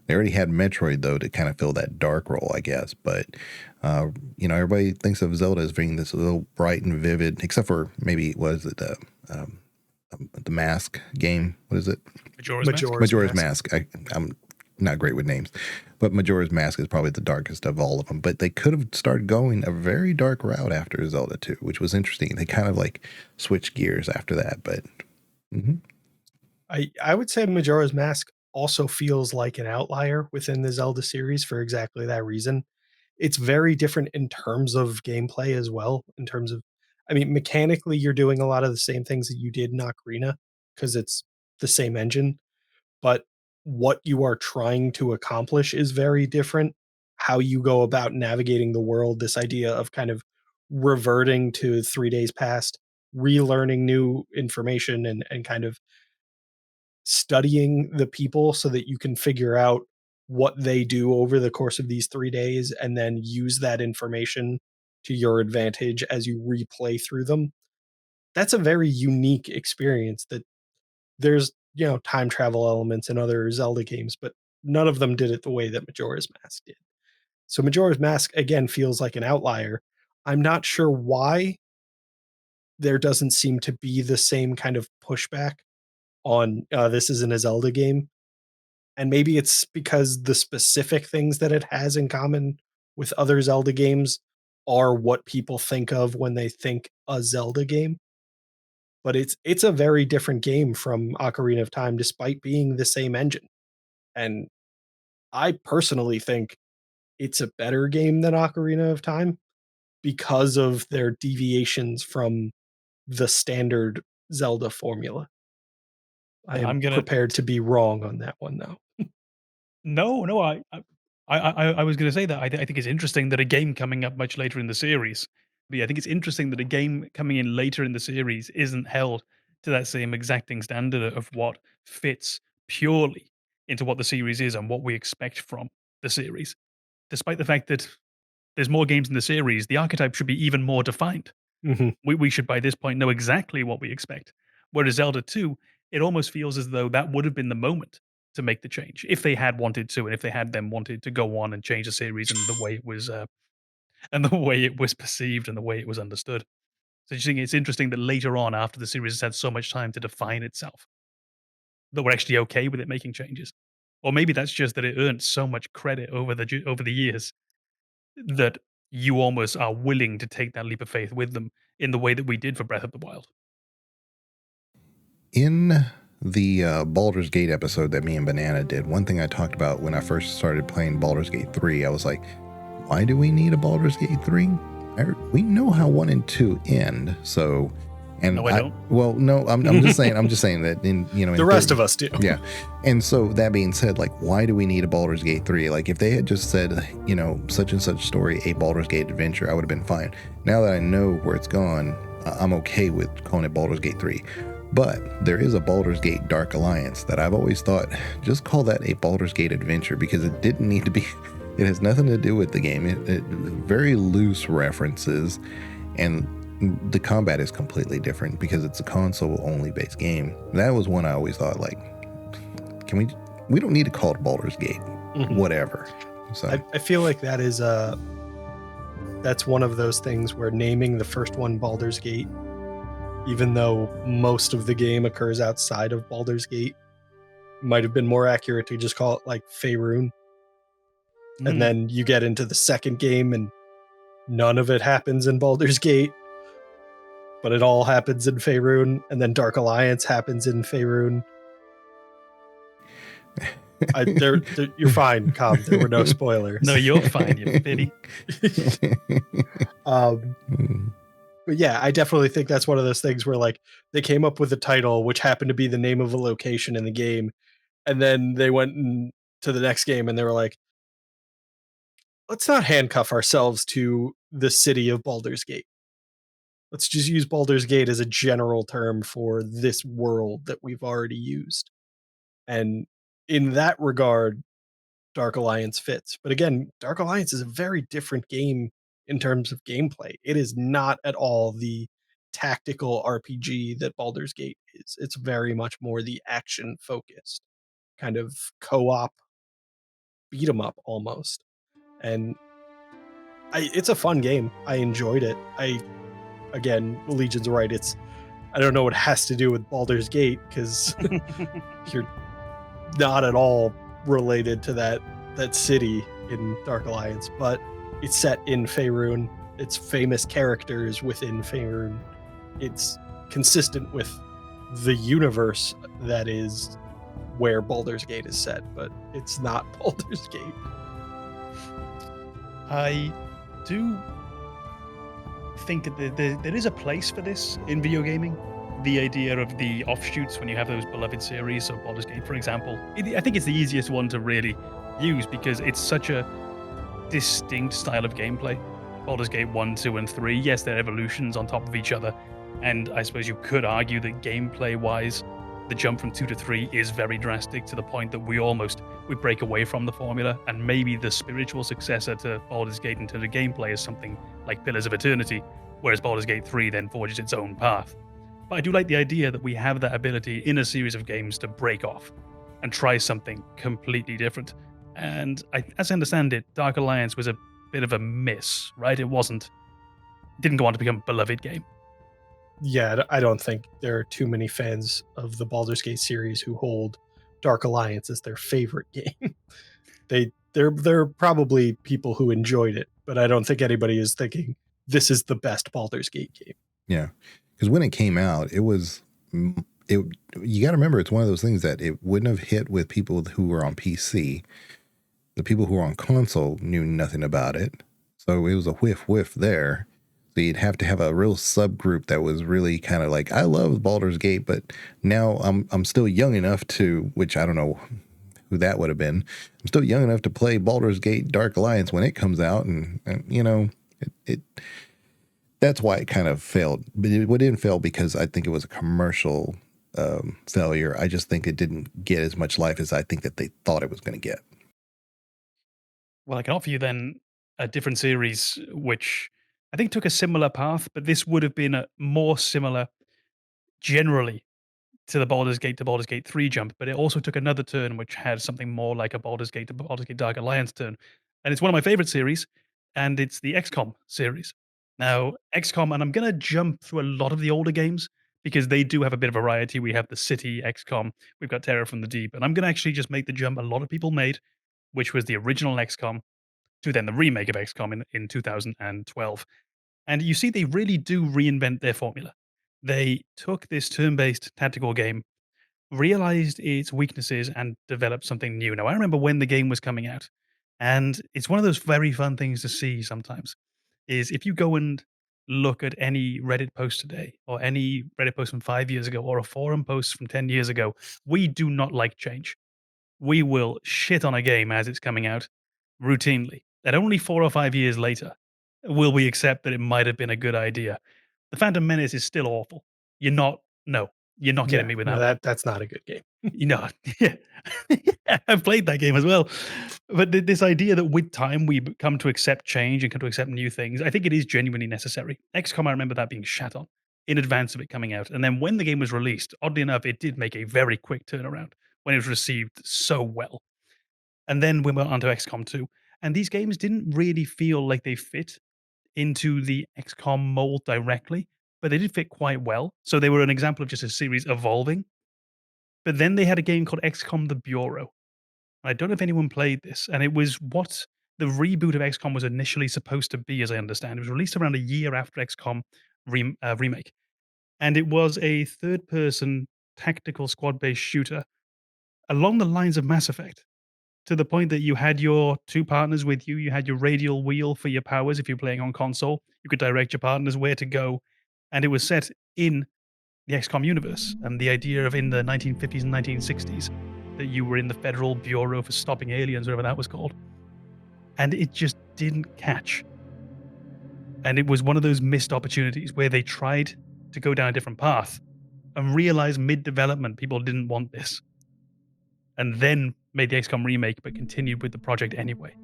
[SPEAKER 3] They already had Metroid, though, to kind of fill that dark role, I guess. But, everybody thinks of Zelda as being this little bright and vivid, except for maybe, what is it, the Mask game? What is it? Majora's Mask. I'm not great with names. But Majora's Mask is probably the darkest of all of them. But they could have started going a very dark route after Zelda 2, which was interesting. They kind of like switched gears after that. But
[SPEAKER 1] I would say Majora's Mask also feels like an outlier within the Zelda series for exactly that reason. It's very different in terms of gameplay as well. In terms of, mechanically, you're doing a lot of the same things that you did in Ocarina because it's the same engine. But what you are trying to accomplish is very different. How you go about navigating the world, this idea of kind of reverting to 3 days past, relearning new information and kind of studying the people so that you can figure out what they do over the course of these 3 days and then use that information to your advantage as you replay through them. That's a very unique experience that there's, time travel elements in other Zelda games, but none of them did it the way that Majora's Mask did. So Majora's Mask, again, feels like an outlier. I'm not sure why there doesn't seem to be the same kind of pushback on this isn't a Zelda game. And maybe it's because the specific things that it has in common with other Zelda games are what people think of when they think a Zelda game. But it's a very different game from Ocarina of Time, despite being the same engine. And I personally think it's a better game than Ocarina of Time because of their deviations from the standard Zelda formula. I am
[SPEAKER 2] I'm gonna
[SPEAKER 1] prepared to be wrong on that one, though.
[SPEAKER 2] no, I was gonna say that I think it's interesting that a game coming up much later in the series. But yeah, I think it's interesting that a game coming in later in the series isn't held to that same exacting standard of what fits purely into what the series is and what we expect from the series. Despite the fact that there's more games in the series, the archetype should be even more defined.
[SPEAKER 1] Mhm.
[SPEAKER 2] We should by this point know exactly what we expect. Whereas Zelda 2, it almost feels as though that would have been the moment to make the change if they had wanted to, and if they had then wanted to go on and change the series and the way it was and the way it was perceived and the way it was understood. So you think it's interesting that later on, after the series has had so much time to define itself, that we're actually okay with it making changes. Or maybe that's just that it earned so much credit over the years that you almost are willing to take that leap of faith with them in the way that we did for Breath of the Wild.
[SPEAKER 3] In the Baldur's Gate episode that me and Banana did, one thing I talked about when I first started playing Baldur's Gate 3, I was like, why do we need a Baldur's Gate 3? We know how 1 and 2 end, so... And
[SPEAKER 2] no, I don't.
[SPEAKER 3] Well, no, I'm just saying. I'm just saying that
[SPEAKER 1] The rest of us do.
[SPEAKER 3] Yeah, and so that being said, like, why do we need a Baldur's Gate 3? Like, if they had just said, such and such story, a Baldur's Gate adventure, I would have been fine. Now that I know where it's gone, I'm okay with calling it Baldur's Gate 3. But there is a Baldur's Gate Dark Alliance that I've always thought, just call that a Baldur's Gate adventure, because it didn't need to be. It has nothing to do with the game. It very loose references, and the combat is completely different because it's a console-only based game. That was one I always thought, like, we don't need to call it Baldur's Gate, whatever. So
[SPEAKER 1] I feel like that is that's one of those things where naming the first one Baldur's Gate, even though most of the game occurs outside of Baldur's Gate, might have been more accurate to just call it like Faerun. And then you get into the second game and none of it happens in Baldur's Gate, but it all happens in Faerun, and then Dark Alliance happens in Faerun. You're fine, Cobb. There were no spoilers.
[SPEAKER 2] No, you're fine, you pity.
[SPEAKER 1] But yeah, I definitely think that's one of those things where, like, they came up with a title which happened to be the name of a location in the game, and then they went to the next game and they were like, let's not handcuff ourselves to the city of Baldur's Gate. Let's just use Baldur's Gate as a general term for this world that we've already used. And in that regard, Dark Alliance fits. But again, Dark Alliance is a very different game in terms of gameplay. It is not at all the tactical RPG that Baldur's Gate is. It's very much more the action focused kind of co-op beat 'em up almost. And it's a fun game. I enjoyed it. Again, Legion's right. I don't know what it has to do with Baldur's Gate, because you're not at all related to that city in Dark Alliance, but it's set in Faerun. It's famous characters within Faerun. It's consistent with the universe that is where Baldur's Gate is set, but it's not Baldur's Gate.
[SPEAKER 2] I do think that there is a place for this in video gaming. The idea of the offshoots when you have those beloved series, so Baldur's Gate, for example. I think it's the easiest one to really use because it's such a distinct style of gameplay. Baldur's Gate 1, 2, and 3, yes, they're evolutions on top of each other, and I suppose you could argue that gameplay-wise, the jump from 2 to 3 is very drastic to the point that we break away from the formula, and maybe the spiritual successor to Baldur's Gate in terms of gameplay is something like Pillars of Eternity, whereas Baldur's Gate 3 then forges its own path. But I do like the idea that we have that ability in a series of games to break off and try something completely different. And as I understand it, Dark Alliance was a bit of a miss, right? It didn't go on to become a beloved game.
[SPEAKER 1] Yeah, I don't think there are too many fans of the Baldur's Gate series who hold Dark Alliance as their favorite game. There are probably people who enjoyed it, but I don't think anybody is thinking this is the best Baldur's Gate game.
[SPEAKER 3] Yeah, because when it came out, you got to remember, it's one of those things that it wouldn't have hit with people who were on PC. The people who were on console knew nothing about it, so it was a whiff there. So you'd have to have a real subgroup that was really kind of like, I love Baldur's Gate, but now I'm still young enough to, which I don't know who that would have been. I'm still young enough to play Baldur's Gate Dark Alliance when it comes out, and you know, it that's why it kind of failed. But it didn't fail because I think it was a commercial failure. I just think it didn't get as much life as I think that they thought it was going to get.
[SPEAKER 2] Well, I can offer you then a different series, which I think took a similar path, but this would have been a more similar generally to Baldur's Gate 3 jump, but it also took another turn which had something more like a Baldur's Gate to Baldur's Gate Dark Alliance turn. And it's one of my favorite series, and it's the XCOM series. Now, XCOM, and I'm going to jump through a lot of the older games because they do have a bit of variety. We have the City XCOM, we've got Terror from the Deep, and I'm going to actually just make the jump a lot of people made, which was the original XCOM to then the remake of XCOM in 2012. And you see, they really do reinvent their formula. They took this turn based tactical game, realized its weaknesses, and developed something new. Now, I remember when the game was coming out, and it's one of those very fun things to see sometimes, is if you go and look at any Reddit post today, or any Reddit post from 5 years ago, or a forum post from 10 years ago, we do not like change. We will shit on a game as it's coming out routinely. And only 4 or 5 years later will we accept that it might have been a good idea. The Phantom Menace is still awful. You're not getting me with that one.
[SPEAKER 1] That's not a good game.
[SPEAKER 2] You know, yeah. I've played that game as well. But this idea that with time we come to accept change and come to accept new things, I think it is genuinely necessary. XCOM, I remember that being shat on in advance of it coming out. And then when the game was released, oddly enough, it did make a very quick turnaround when it was received so well. And then we went on to XCOM 2. And these games didn't really feel like they fit into the XCOM mold directly, but they did fit quite well. So they were an example of just a series evolving. But then they had a game called XCOM The Bureau. I don't know if anyone played this, and it was what the reboot of XCOM was initially supposed to be, as I understand. It was released around a year after XCOM remake. And it was a third person tactical squad based shooter along the lines of Mass Effect, to the point that you had your two partners with you. You had your radial wheel for your powers if you're playing on console. You could direct your partners where to go. And it was set in the XCOM universe. And the idea of in the 1950s and 1960s that you were in the Federal Bureau for Stopping Aliens, whatever that was called. And it just didn't catch. And it was one of those missed opportunities where they tried to go down a different path and realized mid-development people didn't want this. And then made the XCOM remake, but continued with the project anyway.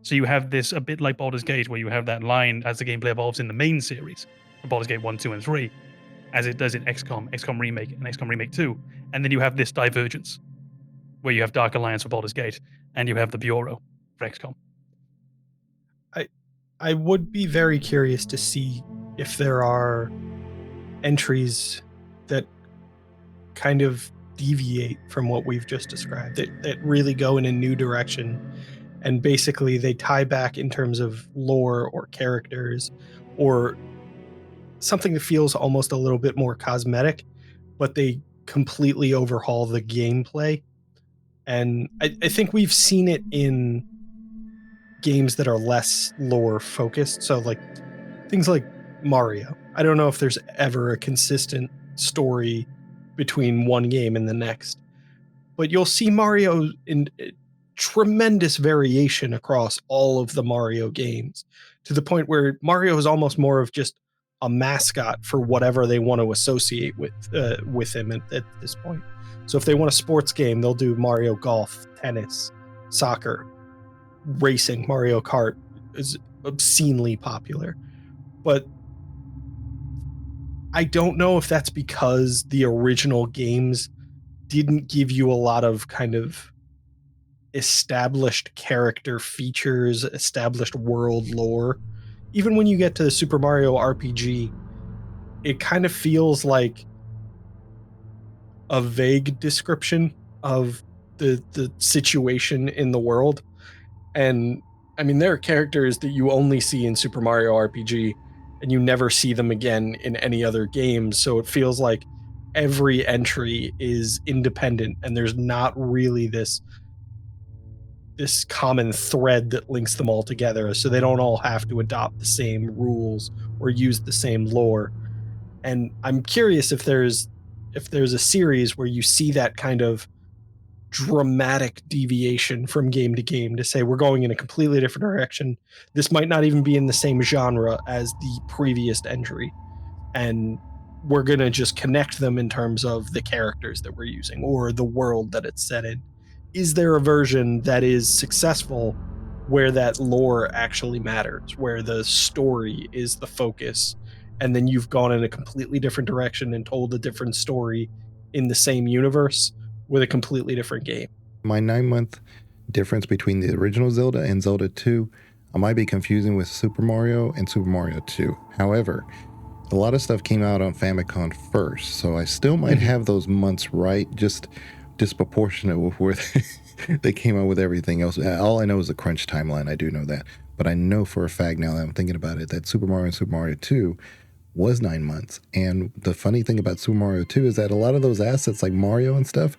[SPEAKER 2] So you have this a bit like Baldur's Gate, where you have that line as the gameplay evolves in the main series, from Baldur's Gate 1, 2, and 3, as it does in XCOM, XCOM Remake, and XCOM Remake 2. And then you have this divergence, where you have Dark Alliance for Baldur's Gate, and you have the Bureau for XCOM.
[SPEAKER 1] I would be very curious to see if there are entries that kind of deviate from what we've just described, that really go in a new direction, and basically they tie back in terms of lore or characters or something that feels almost a little bit more cosmetic, but they completely overhaul the gameplay. And I think we've seen it in games that are less lore focused. So like things like Mario. I don't know if there's ever a consistent story between one game and the next, but you'll see Mario in tremendous variation across all of the Mario games, to the point where Mario is almost more of just a mascot for whatever they want to associate with him at this point. So if they want a sports game, they'll do Mario Golf, tennis, soccer, racing. Mario Kart is obscenely popular. But I don't know if that's because the original games didn't give you a lot of kind of established character features, established world lore. Even when you get to the Super Mario RPG, it kind of feels like a vague description of the situation in the world. And I mean, there are characters that you only see in Super Mario RPG and you never see them again in any other games. So it feels like every entry is independent and there's not really this common thread that links them all together, so they don't all have to adopt the same rules or use the same lore. And I'm curious if there's a series where you see that kind of dramatic deviation from game to game to say we're going in a completely different direction. This might not even be in the same genre as the previous entry, and we're going to just connect them in terms of the characters that we're using or the world that it's set in. Is there a version that is successful where that lore actually matters, where the story is the focus, and then you've gone in a completely different direction and told a different story in the same universe with a completely different game?
[SPEAKER 3] My 9-month difference between the original Zelda and Zelda 2, I might be confusing with Super Mario and Super Mario 2. However, a lot of stuff came out on Famicom first, so I still might have those months right, just disproportionate with where they came out with everything else. All I know is the crunch timeline. I do know that. But I know for a fact now that I'm thinking about it that Super Mario and Super Mario 2 was 9 months. And the funny thing about Super Mario 2 is that a lot of those assets like Mario and stuff,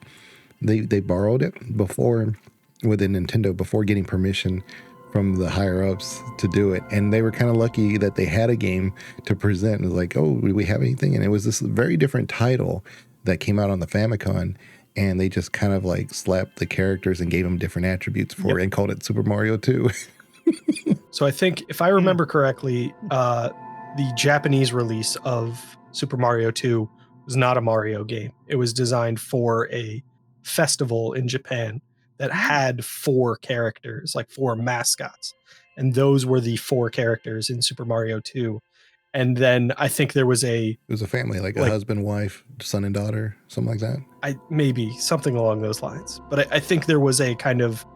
[SPEAKER 3] they borrowed it before within Nintendo before getting permission from the higher ups to do it. And they were kind of lucky that they had a game to present. It was like, oh, do we have anything? And it was this very different title that came out on the Famicom. And they just kind of like slapped the characters and gave them different attributes for it and called it Super Mario 2.
[SPEAKER 1] So I think, if I remember correctly, the Japanese release of Super Mario 2 was not a Mario game. It was designed for a festival in Japan that had 4 characters, like 4 mascots. And those were the 4 characters in Super Mario 2. And then I think there was
[SPEAKER 3] it was a family, like a husband, wife, son and daughter, something like that.
[SPEAKER 1] Maybe something along those lines. But I think there was a kind of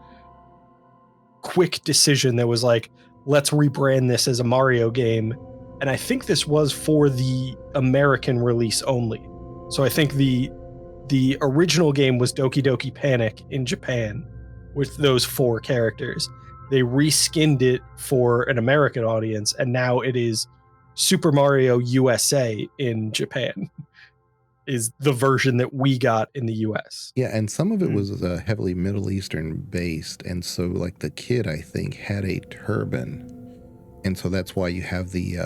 [SPEAKER 1] quick decision that was like, let's rebrand this as a Mario game. And I think this was for the American release only. So I think the original game was Doki Doki Panic in Japan with those 4 characters. They reskinned it for an American audience, and now it is Super Mario USA in Japan is the version that we got in the US.
[SPEAKER 3] Yeah, and some of it was heavily Middle Eastern based. And so like the kid, I think, had a turban. And so that's why you have the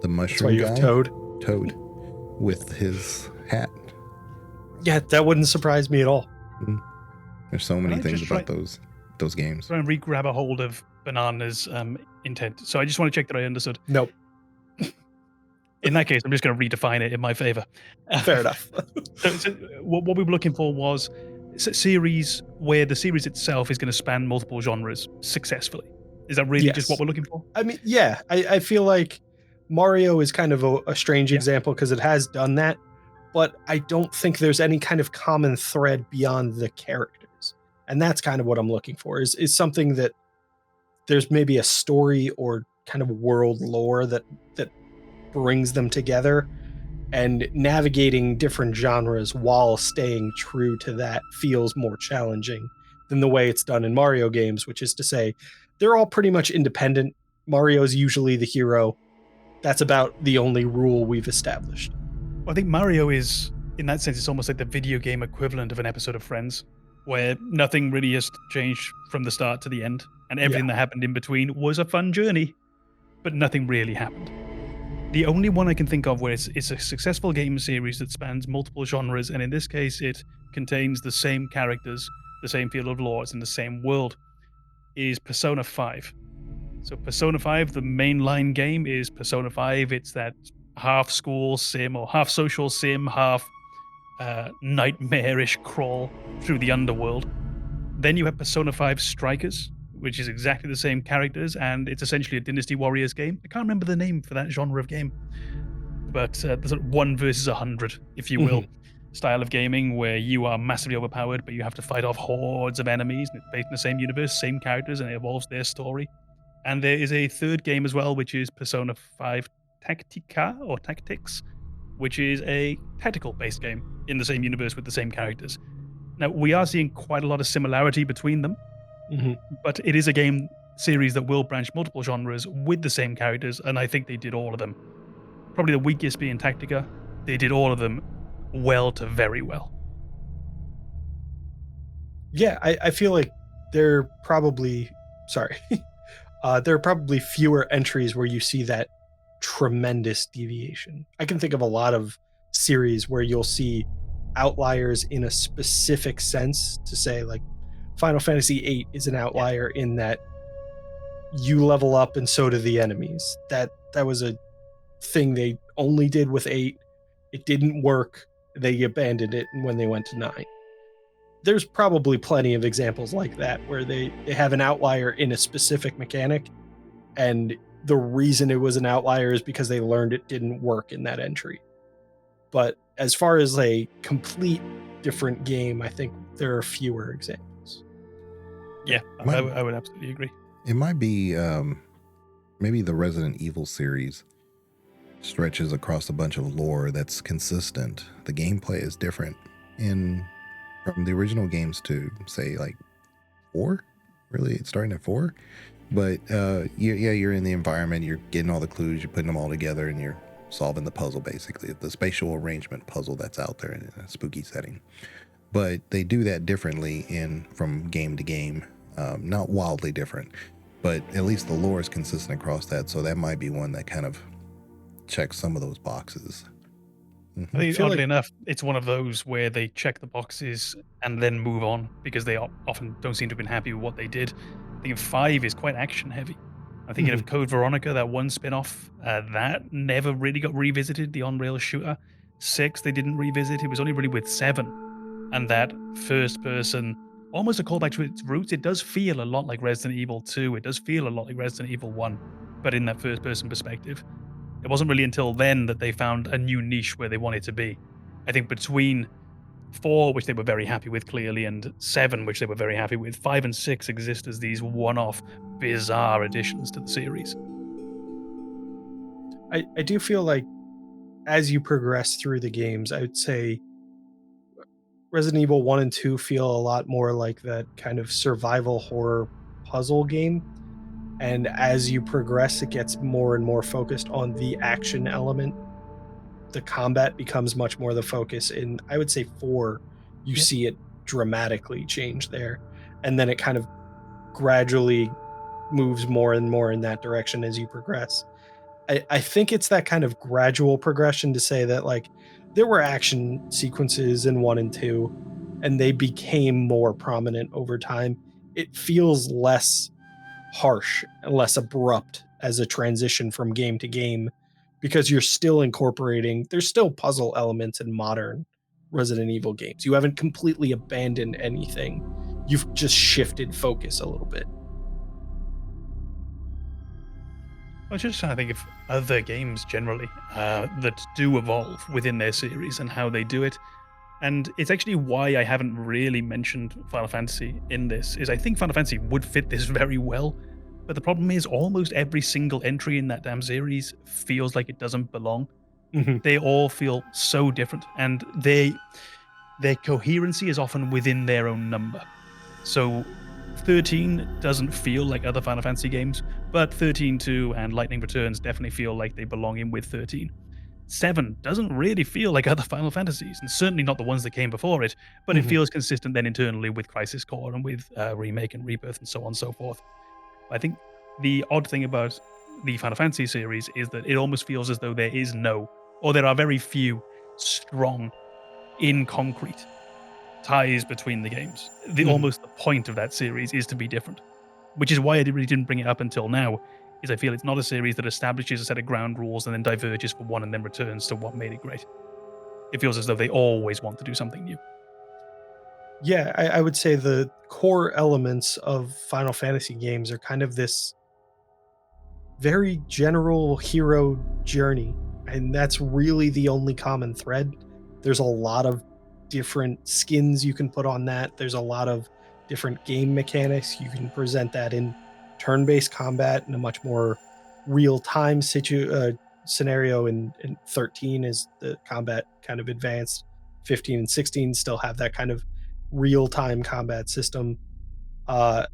[SPEAKER 3] mushroom
[SPEAKER 1] That's why you
[SPEAKER 3] guy.
[SPEAKER 1] have Toad.
[SPEAKER 3] Toad with his hat.
[SPEAKER 1] Yeah, that wouldn't surprise me at all.
[SPEAKER 3] There's so many things about those games.
[SPEAKER 2] Try and re-grab a hold of Banana's intent. So I just want to check that I understood.
[SPEAKER 1] Nope.
[SPEAKER 2] In that case, I'm just going to redefine it in my favor.
[SPEAKER 1] Fair enough.
[SPEAKER 2] So what we were looking for was a series where the series itself is going to span multiple genres successfully. Is that really just what we're looking for?
[SPEAKER 1] I mean, yeah, I feel like Mario is kind of a strange example because it has done that, but I don't think there's any kind of common thread beyond the characters. And that's kind of what I'm looking for, is something that there's maybe a story or kind of world lore that brings them together, and navigating different genres while staying true to that feels more challenging than the way it's done in Mario games, which is to say they're all pretty much independent. Mario's usually the hero. That's about the only rule we've established.
[SPEAKER 2] Well, I think Mario is, in that sense, it's almost like the video game equivalent of an episode of Friends, where nothing really has changed from the start to the end, and everything that happened in between was a fun journey, but nothing really happened. The only one I can think of where it's a successful game series that spans multiple genres, and in this case it contains the same characters, the same field of lore, it's in the same world, is Persona 5. So Persona 5, the mainline game is Persona 5. It's that half school sim or half social sim, half nightmarish crawl through the underworld. Then you have Persona 5 Strikers, which is exactly the same characters, and it's essentially a Dynasty Warriors game. I can't remember the name for that genre of game. but there's a 1 versus 100, if you will, style of gaming where you are massively overpowered, but you have to fight off hordes of enemies, and it's based in the same universe, same characters, and it evolves their story. And there is a third game as well, which is Persona 5 Tactica or Tactics, which is a tactical-based game in the same universe with the same characters. Now, we are seeing quite a lot of similarity between them, but it is a game series that will branch multiple genres with the same characters, and I think they did all of them. Probably the weakest being Tactica. They did all of them well to very well.
[SPEAKER 1] Yeah, I feel like there are probably fewer entries where you see that tremendous deviation. I can think of a lot of series where you'll see outliers in a specific sense, to say like Final Fantasy VIII is an outlier in that you level up and so do the enemies. That was a thing they only did with 8. It didn't work. They abandoned it when they went to 9. There's probably plenty of examples like that where they have an outlier in a specific mechanic, and the reason it was an outlier is because they learned it didn't work in that entry. But as far as a complete different game, I think there are fewer examples.
[SPEAKER 2] Yeah, I would absolutely agree.
[SPEAKER 3] It might be maybe the Resident Evil series stretches across a bunch of lore that's consistent. The gameplay is different from the original games to say like 4. Really, it's starting at 4. But you're in the environment, you're getting all the clues, you're putting them all together, and you're solving the puzzle, basically the spatial arrangement puzzle that's out there in a spooky setting. But they do that differently from game to game, not wildly different, but at least the lore is consistent across that. So that might be one that kind of checks some of those boxes.
[SPEAKER 2] I think, oddly enough, it's one of those where they check the boxes and then move on because they often don't seem to have been happy with what they did. I think 5 is quite action heavy. I'm thinking of Code Veronica, that one spin-off, that never really got revisited, the on-rail shooter. 6, they didn't revisit. It was only really with 7. And that first person, almost a callback to its roots. It does feel a lot like Resident Evil 2. It does feel a lot like Resident Evil 1, but in that first-person perspective. It wasn't really until then that they found a new niche where they wanted to be. I think between 4, which they were very happy with clearly, and 7, which they were very happy with, 5 and 6 exist as these one-off, bizarre additions to the series.
[SPEAKER 1] I do feel like as you progress through the games, I would say Resident Evil 1 and 2 feel a lot more like that kind of survival horror puzzle game. And as you progress, it gets more and more focused on the action element. The combat becomes much more the focus. In, I would say, 4, you see it dramatically change there. And then it kind of gradually moves more and more in that direction as you progress. I think it's that kind of gradual progression to say that, like, there were action sequences in 1 and 2, and they became more prominent over time. It feels less harsh and less abrupt as a transition from game to game, because you're still incorporating, there's still puzzle elements in modern Resident Evil games. You haven't completely abandoned anything. You've just shifted focus a little bit.
[SPEAKER 2] I was just trying to think of other games generally that do evolve within their series and how they do it. And it's actually why I haven't really mentioned Final Fantasy in this, is I think Final Fantasy would fit this very well. But the problem is almost every single entry in that damn series feels like it doesn't belong. They all feel so different, and their coherency is often within their own number. So 13 doesn't feel like other Final Fantasy games, but 13-2 and Lightning Returns definitely feel like they belong in with 13. 7 doesn't really feel like other Final Fantasies, and certainly not the ones that came before it, but it feels consistent then internally with Crisis Core and with Remake and Rebirth and so on and so forth. I think the odd thing about the Final Fantasy series is that it almost feels as though there is no, or there are very few, strong, in concrete ties between the games. Almost the point of that series is to be different, which is why I really didn't bring it up until now, is I feel it's not a series that establishes a set of ground rules and then diverges for one and then returns to what made it great. It feels as though they always want to do something new.
[SPEAKER 1] Yeah, I would say the core elements of Final Fantasy games are kind of this very general hero journey. And that's really the only common thread. There's a lot of different skins you can put on that. There's a lot of different game mechanics. You can present that in turn-based combat in a much more real-time scenario. In 13 is the combat kind of advanced. 15 and 16 still have that kind of real-time combat system. I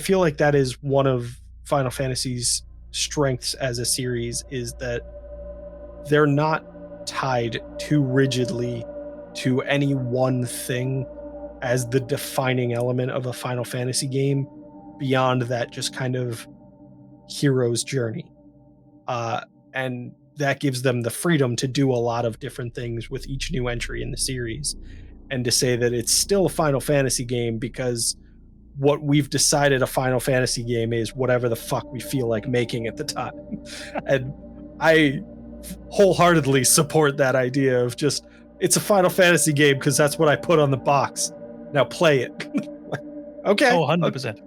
[SPEAKER 1] feel like that is one of Final Fantasy's strengths as a series, is that they're not tied too rigidly to any one thing as the defining element of a Final Fantasy game beyond that just kind of hero's journey. And that gives them the freedom to do a lot of different things with each new entry in the series, and to say that it's still a Final Fantasy game because what we've decided a Final Fantasy game is whatever the fuck we feel like making at the time. And I wholeheartedly support that idea of just, it's a Final Fantasy game because that's what I put on the box. Now play it. Okay.
[SPEAKER 2] Oh, 100%.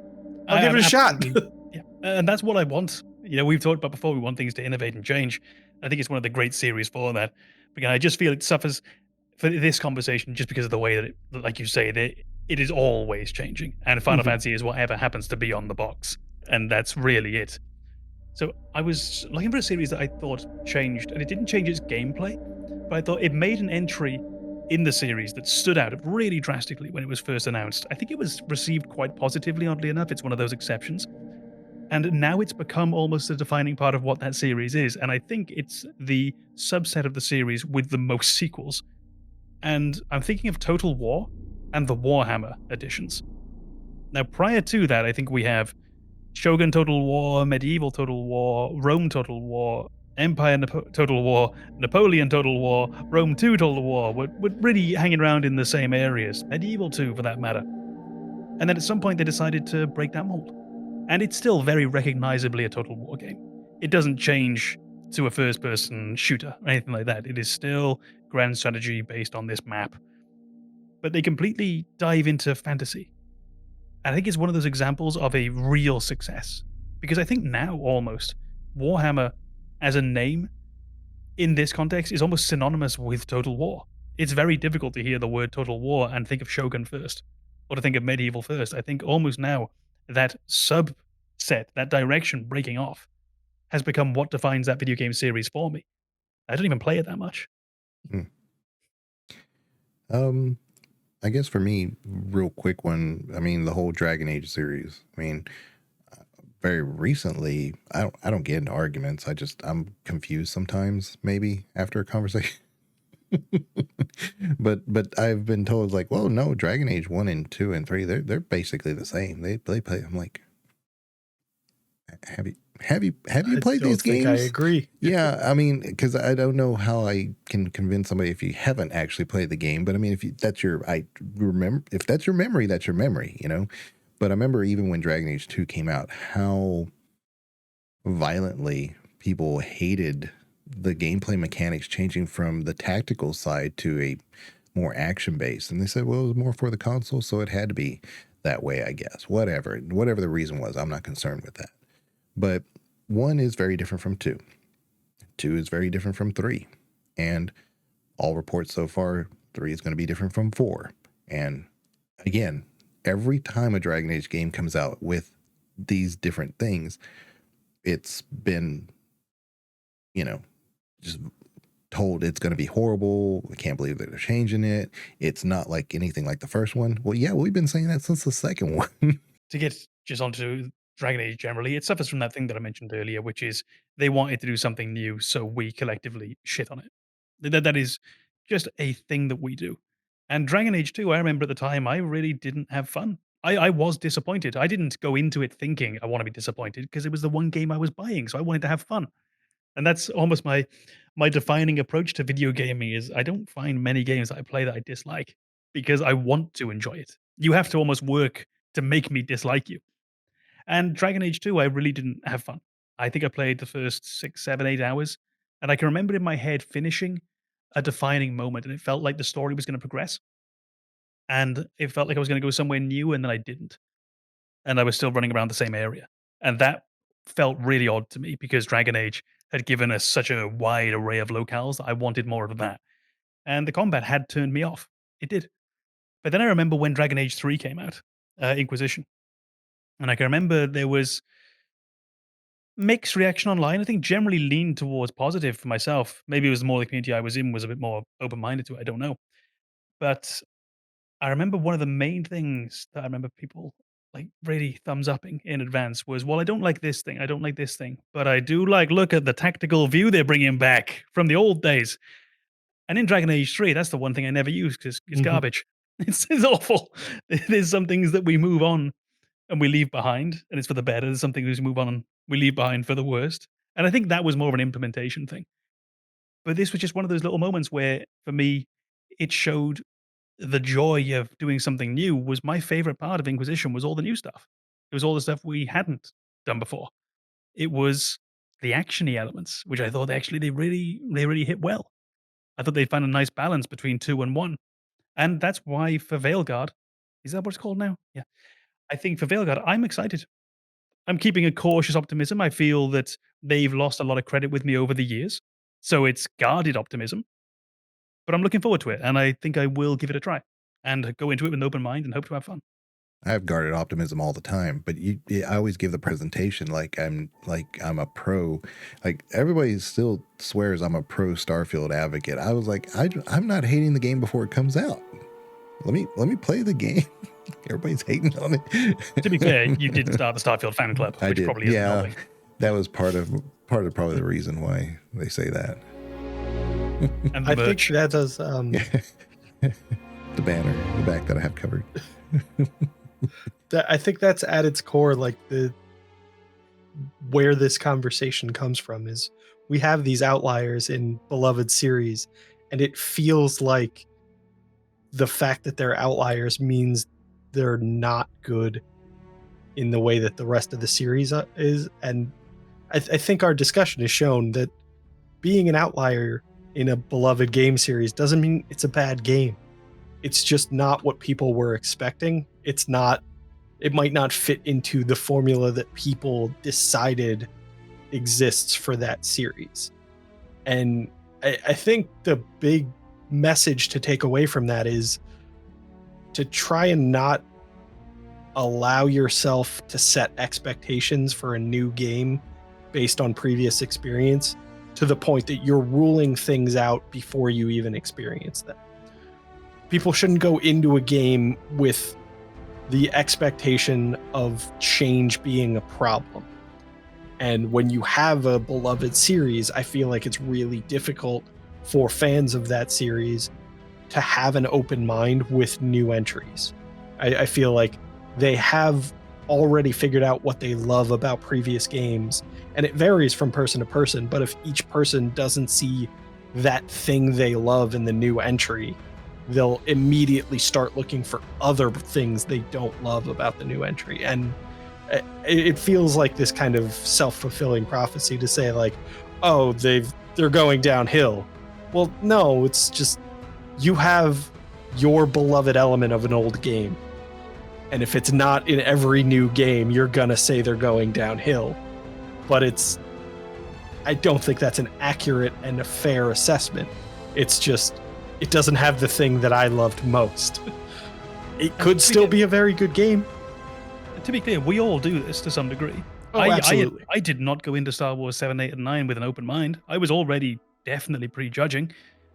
[SPEAKER 1] I'll give it a shot.
[SPEAKER 2] Yeah. And that's what I want. We've talked about before, we want things to innovate and change. I think it's one of the great series for that. But again, I just feel it suffers for this conversation just because of the way that, like you say, that it is always changing. And Final Fantasy is whatever happens to be on the box. And that's really it. So I was looking for a series that I thought changed, and it didn't change its gameplay, but I thought it made an entry in the series that stood out really drastically when it was first announced. I think it was received quite positively, oddly enough. It's one of those exceptions. And now it's become almost a defining part of what that series is. And I think it's the subset of the series with the most sequels. And I'm thinking of Total War and the Warhammer editions. Now, prior to that, I think we have Shogun Total War, Medieval Total War, Rome Total War, Empire Total War, Napoleon Total War, Rome 2 Total War. We're really hanging around in the same areas. Medieval 2, for that matter. And then at some point, they decided to break that mold. And it's still very recognizably a Total War game. It doesn't change to a first-person shooter or anything like that. It is still grand strategy based on this map. But they completely dive into fantasy. I think it's one of those examples of a real success. Because I think now, almost, Warhammer as a name in this context is almost synonymous with Total War. It's very difficult to hear the word Total War and think of Shogun first, or to think of Medieval first. I think almost now that subset, that direction breaking off, has become what defines that video game series for me. I don't even play it that much.
[SPEAKER 3] I guess for me, real quick one, I mean, the whole Dragon Age series. I mean, very recently, I don't get into arguments. I'm confused sometimes, maybe after a conversation. but I've been told, like, well, no, Dragon Age 1 and 2 and 3, they're basically the same. They play. I'm like, have you played these games?
[SPEAKER 1] I agree.
[SPEAKER 3] Yeah, I mean, because I don't know how I can convince somebody if you haven't actually played the game. But I mean, if that's your memory, that's your memory, But I remember even when Dragon Age 2 came out, how violently people hated the gameplay mechanics changing from the tactical side to a more action based, and they said, well, it was more for the console, so it had to be that way, I guess. Whatever the reason was, I'm not concerned with that. But 1 is very different from 2. 2 is very different from 3. And all reports so far, 3 is going to be different from 4. And again, every time a Dragon Age game comes out with these different things, it's been, just told it's going to be horrible. I can't believe that they're changing it. It's not like anything like the first one. Well, yeah, we've been saying that since the second one.
[SPEAKER 2] To get just onto Dragon Age generally, it suffers from that thing that I mentioned earlier, which is they wanted to do something new, so we collectively shit on it. That is just a thing that we do. And Dragon Age 2, I remember at the time, I really didn't have fun. I was disappointed. I didn't go into it thinking I want to be disappointed because it was the one game I was buying, so I wanted to have fun. And that's almost my defining approach to video gaming is I don't find many games that I play that I dislike because I want to enjoy it. You have to almost work to make me dislike you. And Dragon Age 2, I really didn't have fun. I think I played the first 6, 7, 8 hours, and I can remember in my head finishing a defining moment, and it felt like the story was going to progress. And it felt like I was going to go somewhere new, and then I didn't. And I was still running around the same area. And that felt really odd to me because Dragon Age had given us such a wide array of locales that I wanted more of that. And the combat had turned me off. It did. But then I remember when Dragon Age 3 came out, Inquisition. And I can remember there was mixed reaction online. I think generally leaned towards positive for myself. Maybe it was more the community I was in was a bit more open minded to it. I don't know. But I remember one of the main things that I remember people like really thumbs upping in advance was, well, I don't like this thing. I don't like this thing, but I do like look at the tactical view they're bringing back from the old days. And in Dragon Age 3, that's the one thing I never use because it's
[SPEAKER 1] Mhm.
[SPEAKER 2] garbage. It's awful. There's some things that we move on and we leave behind, and it's for the better. There's some things we move on and we leave behind for the worst. And I think that was more of an implementation thing. But this was just one of those little moments where, for me, it showed the joy of doing something new. Was my favorite part of Inquisition was all the new stuff. It was all the stuff we hadn't done before. It was the actiony elements, which I thought actually they really hit well. I thought they found a nice balance between 2 and 1. And that's why for Veilguard, is that what it's called now? Yeah. I think for Veilguard, I'm excited. I'm keeping a cautious optimism. I feel that they've lost a lot of credit with me over the years. So it's guarded optimism, but I'm looking forward to it. And I think I will give it a try and go into it with an open mind and hope to have fun.
[SPEAKER 3] I have guarded optimism all the time, but I always give the presentation like I'm a pro. Like everybody still swears I'm a pro Starfield advocate. I was like, I'm not hating the game before it comes out. Let me play the game. Everybody's hating on it.
[SPEAKER 2] To be fair, you did start the Starfield fan club,
[SPEAKER 3] I
[SPEAKER 2] which
[SPEAKER 3] did.
[SPEAKER 2] probably isn't
[SPEAKER 3] Yeah,
[SPEAKER 2] helping.
[SPEAKER 3] that was part of probably the reason why they say that.
[SPEAKER 2] And the
[SPEAKER 1] I think
[SPEAKER 2] merch.
[SPEAKER 1] that does.
[SPEAKER 3] The banner, the back that I have covered.
[SPEAKER 1] I think that's at its core, like where this conversation comes from is we have these outliers in beloved series, and it feels like the fact that they're outliers means they're not good in the way that the rest of the series is. And I think our discussion has shown that being an outlier in a beloved game series doesn't mean it's a bad game. It's just not what people were expecting. It might not fit into the formula that people decided exists for that series. And I think the big message to take away from that is to try and not allow yourself to set expectations for a new game based on previous experience to the point that you're ruling things out before you even experience them. People shouldn't go into a game with the expectation of change being a problem. And when you have a beloved series, I feel like it's really difficult for fans of that series to have an open mind with new entries. I feel like they have already figured out what they love about previous games, and it varies from person to person, but if each person doesn't see that thing they love in the new entry, they'll immediately start looking for other things they don't love about the new entry. And it feels like this kind of self-fulfilling prophecy to say like, oh, they're going downhill. Well, no, it's just you have your beloved element of an old game. And if it's not in every new game, you're gonna say they're going downhill. But I don't think that's an accurate and a fair assessment. It's just, it doesn't have the thing that I loved most. It could still be a very good game.
[SPEAKER 2] To be clear, we all do this to some degree.
[SPEAKER 1] Oh, absolutely.
[SPEAKER 2] I did not go into Star Wars 7, 8, and 9 with an open mind. I was already definitely prejudging.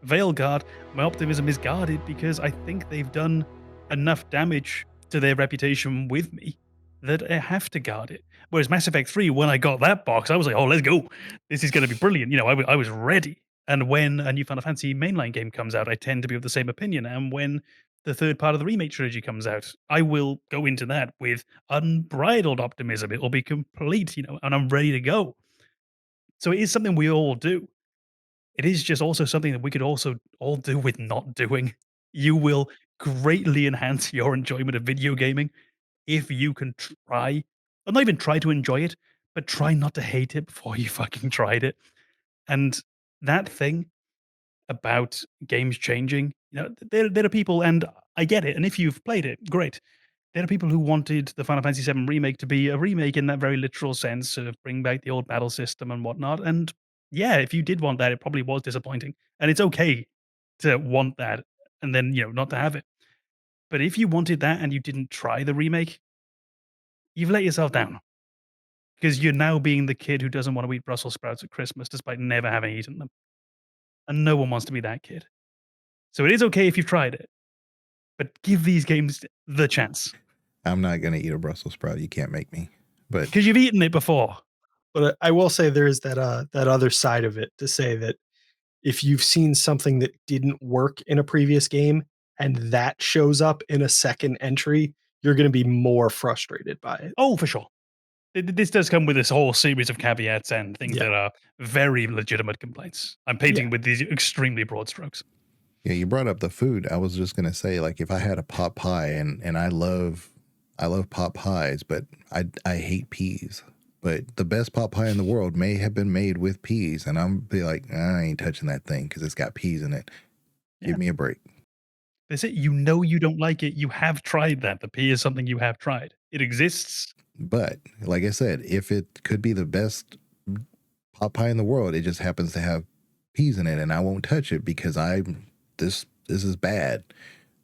[SPEAKER 2] Veilguard, my optimism is guarded because I think they've done enough damage to their reputation with me that I have to guard it. Whereas Mass Effect 3, when I got that box, I was like, oh, let's go. This is going to be brilliant. You know, I was ready. And when a new Final Fantasy mainline game comes out, I tend to be of the same opinion. And when the third part of the remake trilogy comes out, I will go into that with unbridled optimism. It will be complete, you know, and I'm ready to go. So it is something we all do. It is just also something that we could also all do with not doing. You will greatly enhance your enjoyment of video gaming if you can try, or not even try to enjoy it, but try not to hate it before you fucking tried it. And that thing about games changing, you know, there are people, and I get it. And if you've played it, great. There are people who wanted the Final Fantasy VII remake to be a remake in that very literal sense of bring back the old battle system and whatnot. And yeah, if you did want that, it probably was disappointing. And it's okay to want that and then, not to have it. But if you wanted that and you didn't try the remake, you've let yourself down because you're now being the kid who doesn't want to eat Brussels sprouts at Christmas despite never having eaten them. And no one wants to be that kid. So it is okay if you've tried it, but give these games the chance
[SPEAKER 3] I'm not gonna eat a Brussels sprout. You can't make me. But
[SPEAKER 2] because you've eaten it before.
[SPEAKER 1] But I will say there is that other side of it to say that if you've seen something that didn't work in a previous game and that shows up in a second entry, you're going to be more frustrated by it.
[SPEAKER 2] Oh, for sure. This does come with this whole series of caveats and things
[SPEAKER 1] Yeah.
[SPEAKER 2] that are very legitimate complaints. I'm painting with these extremely broad strokes.
[SPEAKER 3] yeah, you brought up the food. I was just gonna say, like, if I had a pot pie, and I love pot pies, but I hate peas. But the best pot pie in the world may have been made with peas, and I'm be like, I ain't touching that thing because it's got peas in it.
[SPEAKER 2] Yeah.
[SPEAKER 3] Give me a break.
[SPEAKER 2] That's it. You know you don't like it. You have tried that. The pea is something you have tried. It exists.
[SPEAKER 3] But like I said, if it could be the best pot pie in the world, it just happens to have peas in it, and I won't touch it because this is bad.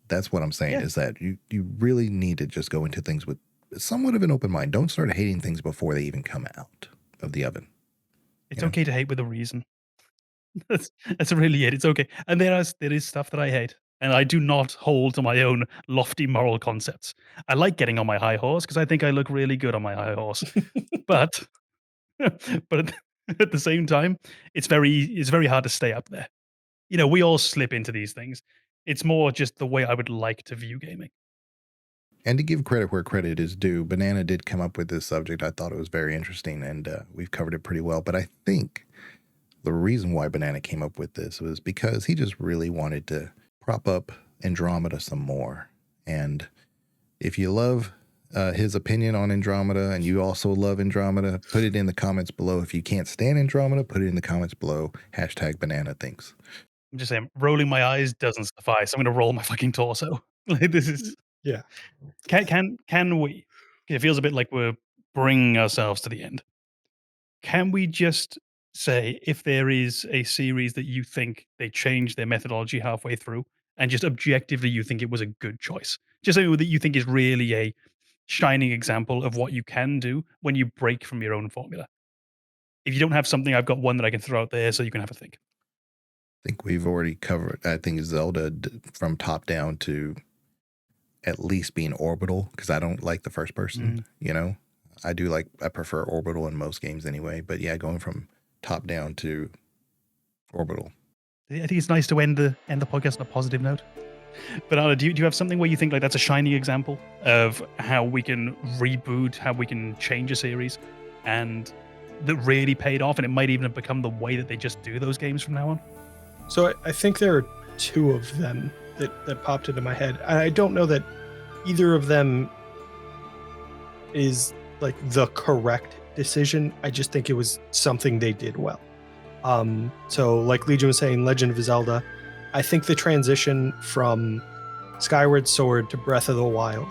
[SPEAKER 3] That's what I'm saying, is that you really need to just go into things with somewhat of an open mind. Don't start hating things before they even come out of the oven.
[SPEAKER 2] It's okay to hate with a reason. That's really it. It's okay. And there is stuff that I hate. And I do not hold to my own lofty moral concepts. I like getting on my high horse because I think I look really good on my high horse. But but at the same time, it's very hard to stay up there. We all slip into these things. It's more just the way I would like to view gaming.
[SPEAKER 3] And to give credit where credit is due, Banana did come up with this subject. I thought it was very interesting, and we've covered it pretty well. But I think the reason why Banana came up with this was because he just really wanted to prop up Andromeda some more. And if you love his opinion on Andromeda and you also love Andromeda, put it in the comments below. If you can't stand Andromeda, put it in the comments below. #Banana thinks.
[SPEAKER 2] I'm just saying, rolling my eyes doesn't suffice. I'm going to roll my fucking torso. This is
[SPEAKER 1] Yeah.
[SPEAKER 2] Can we? It feels a bit like we're bringing ourselves to the end. Can we just say if there is a series that you think they changed their methodology halfway through, and just objectively you think it was a good choice, just something that you think is really a shining example of what you can do when you break from your own formula? If you don't have something, I've got one that I can throw out there so you can have a think.
[SPEAKER 3] I think we've already covered, I think Zelda from top down to at least being orbital, because I don't like the first person, I prefer orbital in most games anyway, but yeah, going from top down to orbital.
[SPEAKER 2] I think it's nice to end the podcast on a positive note. But Anna, do you have something where you think like that's a shining example of how we can reboot, how we can change a series, and that really paid off, and it might even have become the way that they just do those games from now on?
[SPEAKER 1] So I think there are two of them that popped into my head. I don't know that either of them is like the correct decision. I just think it was something they did well. So like Legion was saying, Legend of Zelda, I think the transition from Skyward Sword to Breath of the Wild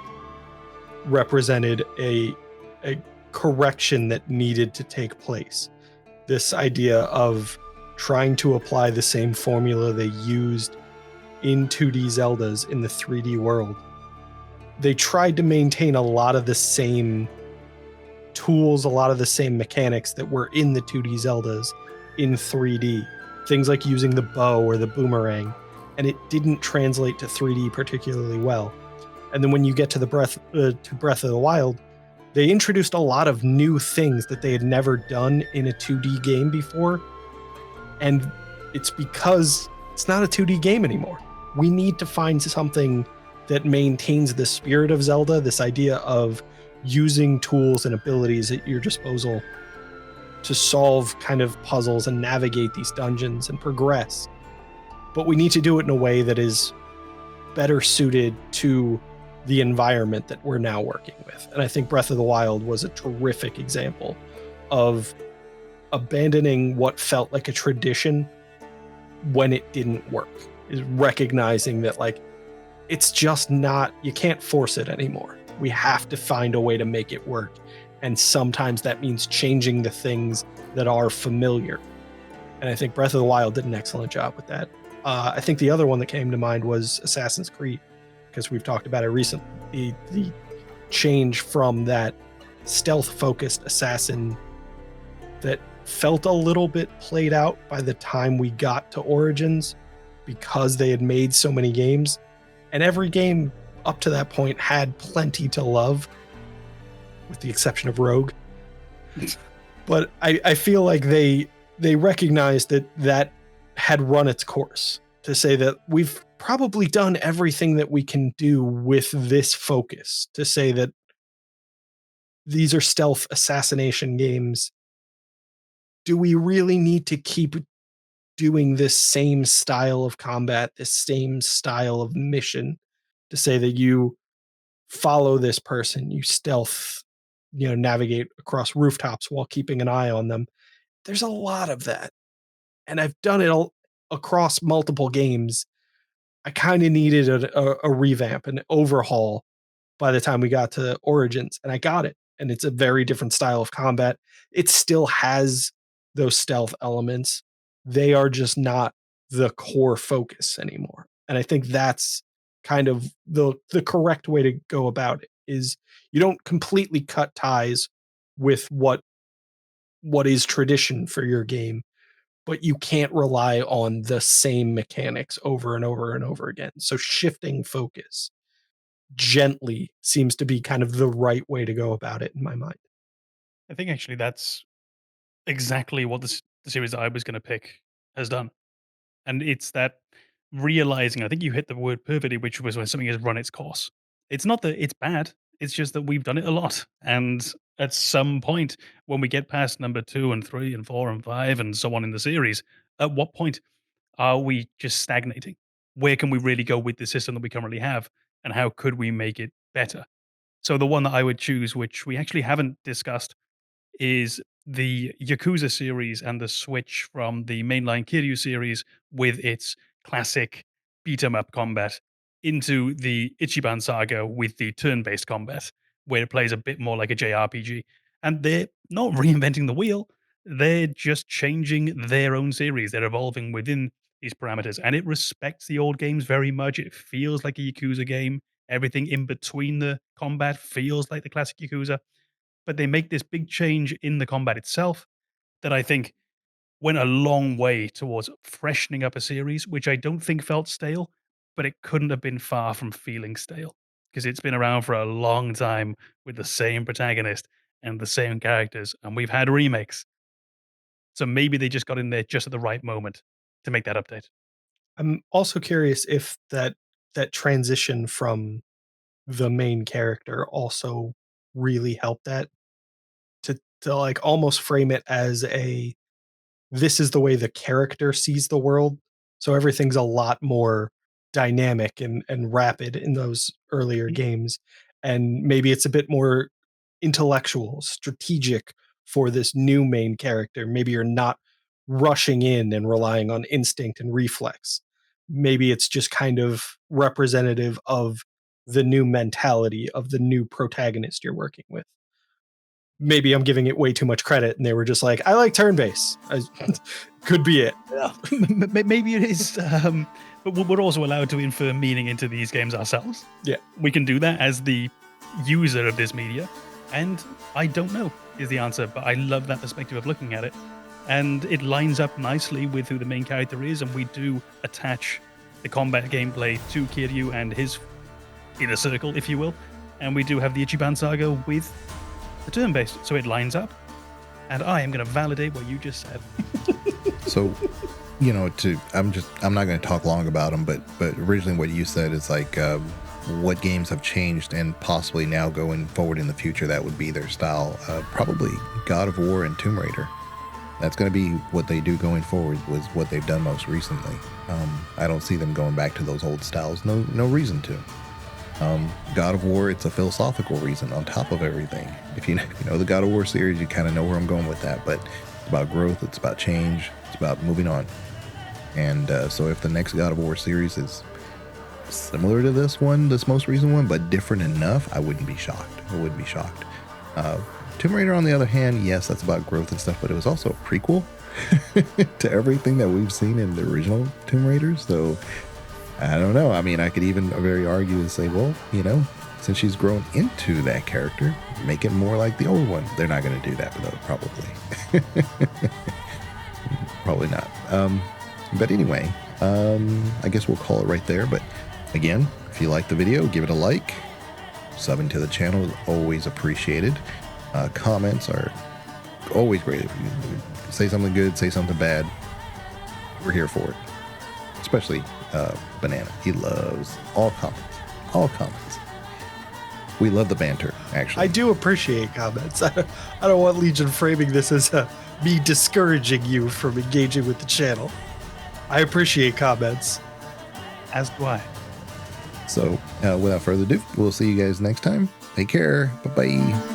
[SPEAKER 1] represented a correction that needed to take place. This idea of trying to apply the same formula they used in 2D Zeldas in the 3D world. They tried to maintain a lot of the same tools, a lot of the same mechanics that were in the 2D Zeldas in 3D. Things like using the bow or the boomerang, and it didn't translate to 3D particularly well. And then when you get to the Breath of the Wild, they introduced a lot of new things that they had never done in a 2D game before. And it's because it's not a 2D game anymore. We need to find something that maintains the spirit of Zelda, this idea of using tools and abilities at your disposal to solve kind of puzzles and navigate these dungeons and progress. But we need to do it in a way that is better suited to the environment that we're now working with. And I think Breath of the Wild was a terrific example of abandoning what felt like a tradition when it didn't work, is recognizing that like it's just not, you can't force it anymore. We have to find a way to make it work. And sometimes that means changing the things that are familiar. And I think Breath of the Wild did an excellent job with that. I think the other one that came to mind was Assassin's Creed, because we've talked about it recently. The change from that stealth-focused assassin that felt a little bit played out by the time we got to Origins, because they had made so many games. And every game up to that point had plenty to love, with the exception of Rogue. But I feel like they recognized that had run its course, to say that we've probably done everything that we can do with this focus, to say that these are stealth assassination games. Do we really need to keep doing this same style of combat, this same style of mission, to say that you follow this person, you stealth, navigate across rooftops while keeping an eye on them? There's a lot of that. And I've done it all across multiple games. I kind of needed a revamp, an overhaul by the time we got to Origins, and I got it. And it's a very different style of combat. It still has those stealth elements. They are just not the core focus anymore. And I think that's kind of the correct way to go about it, is you don't completely cut ties with what is tradition for your game, but you can't rely on the same mechanics over and over and over again. So shifting focus gently seems to be kind of the right way to go about it in my mind.
[SPEAKER 2] I think actually that's exactly what the series that I was going to pick has done. And it's that realizing, I think you hit the word perfectly, which was when something has run its course. It's not that it's bad, it's just that we've done it a lot. And at some point, when we get past number 2 and 3 and 4 and 5 and so on in the series, at what point are we just stagnating? Where can we really go with the system that we currently have? And how could we make it better? So the one that I would choose, which we actually haven't discussed, is the Yakuza series and the switch from the mainline Kiryu series with its classic beat 'em up combat into the Ichiban saga with the turn-based combat, where it plays a bit more like a JRPG. And they're not reinventing the wheel, they're just changing their own series. They're evolving within these parameters, and it respects the old games very much. It feels like a Yakuza game. Everything in between the combat feels like the classic Yakuza, but they make this big change in the combat itself that I think went a long way towards freshening up a series, which I don't think felt stale, but it couldn't have been far from feeling stale because it's been around for a long time with the same protagonist and the same characters, and we've had remakes. So maybe they just got in there just at the right moment to make that update.
[SPEAKER 1] I'm also curious if that transition from the main character also really helped that, to like almost frame it as this is the way the character sees the world. So everything's a lot more dynamic and rapid in those earlier games. And maybe it's a bit more intellectual, strategic for this new main character. Maybe you're not rushing in and relying on instinct and reflex. Maybe it's just kind of representative of the new mentality of the new protagonist you're working with. Maybe I'm giving it way too much credit, and they were just like, I like turn base. Could be it.
[SPEAKER 2] Maybe it is, but we're also allowed to infer meaning into these games ourselves.
[SPEAKER 1] Yeah.
[SPEAKER 2] We can do that as the user of this media, and I don't know is the answer, but I love that perspective of looking at it. And it lines up nicely with who the main character is, and we do attach the combat gameplay to Kiryu and his inner circle, if you will. And we do have the Ichiban saga with the turn-based, so it lines up. And I am going to validate what you just said.
[SPEAKER 3] So, I'm not going to talk long about them, but originally what you said is like what games have changed and possibly now going forward in the future that would be their style. Probably God of War and Tomb Raider. That's going to be what they do going forward, was what they've done most recently. I don't see them going back to those old styles. No reason to. God of War, it's a philosophical reason on top of everything. If you know the God of War series, you kind of know where I'm going with that. But it's about growth, it's about change, it's about moving on. And so if the next God of War series is similar to this most recent one, but different enough, I wouldn't be shocked. Tomb Raider, on the other hand, yes, that's about growth and stuff, but it was also a prequel to everything that we've seen in the original Tomb Raiders. So I don't know. I mean, I could even very argue and say, well, you know, since she's grown into that character, make it more like the old one. They're not going to do that, though, probably. Probably not. But anyway, I guess we'll call it right there. But again, if you like the video, give it a like. Subbing to the channel is always appreciated. Comments are always great. If you say something good, say something bad, we're here for it. Especially Banana. He loves all comments. All comments. We love the banter, actually.
[SPEAKER 1] I do appreciate comments. I don't want Legion framing this as me discouraging you from engaging with the channel. I appreciate comments.
[SPEAKER 2] As do I.
[SPEAKER 3] So, without further ado, we'll see you guys next time. Take care. Bye-bye.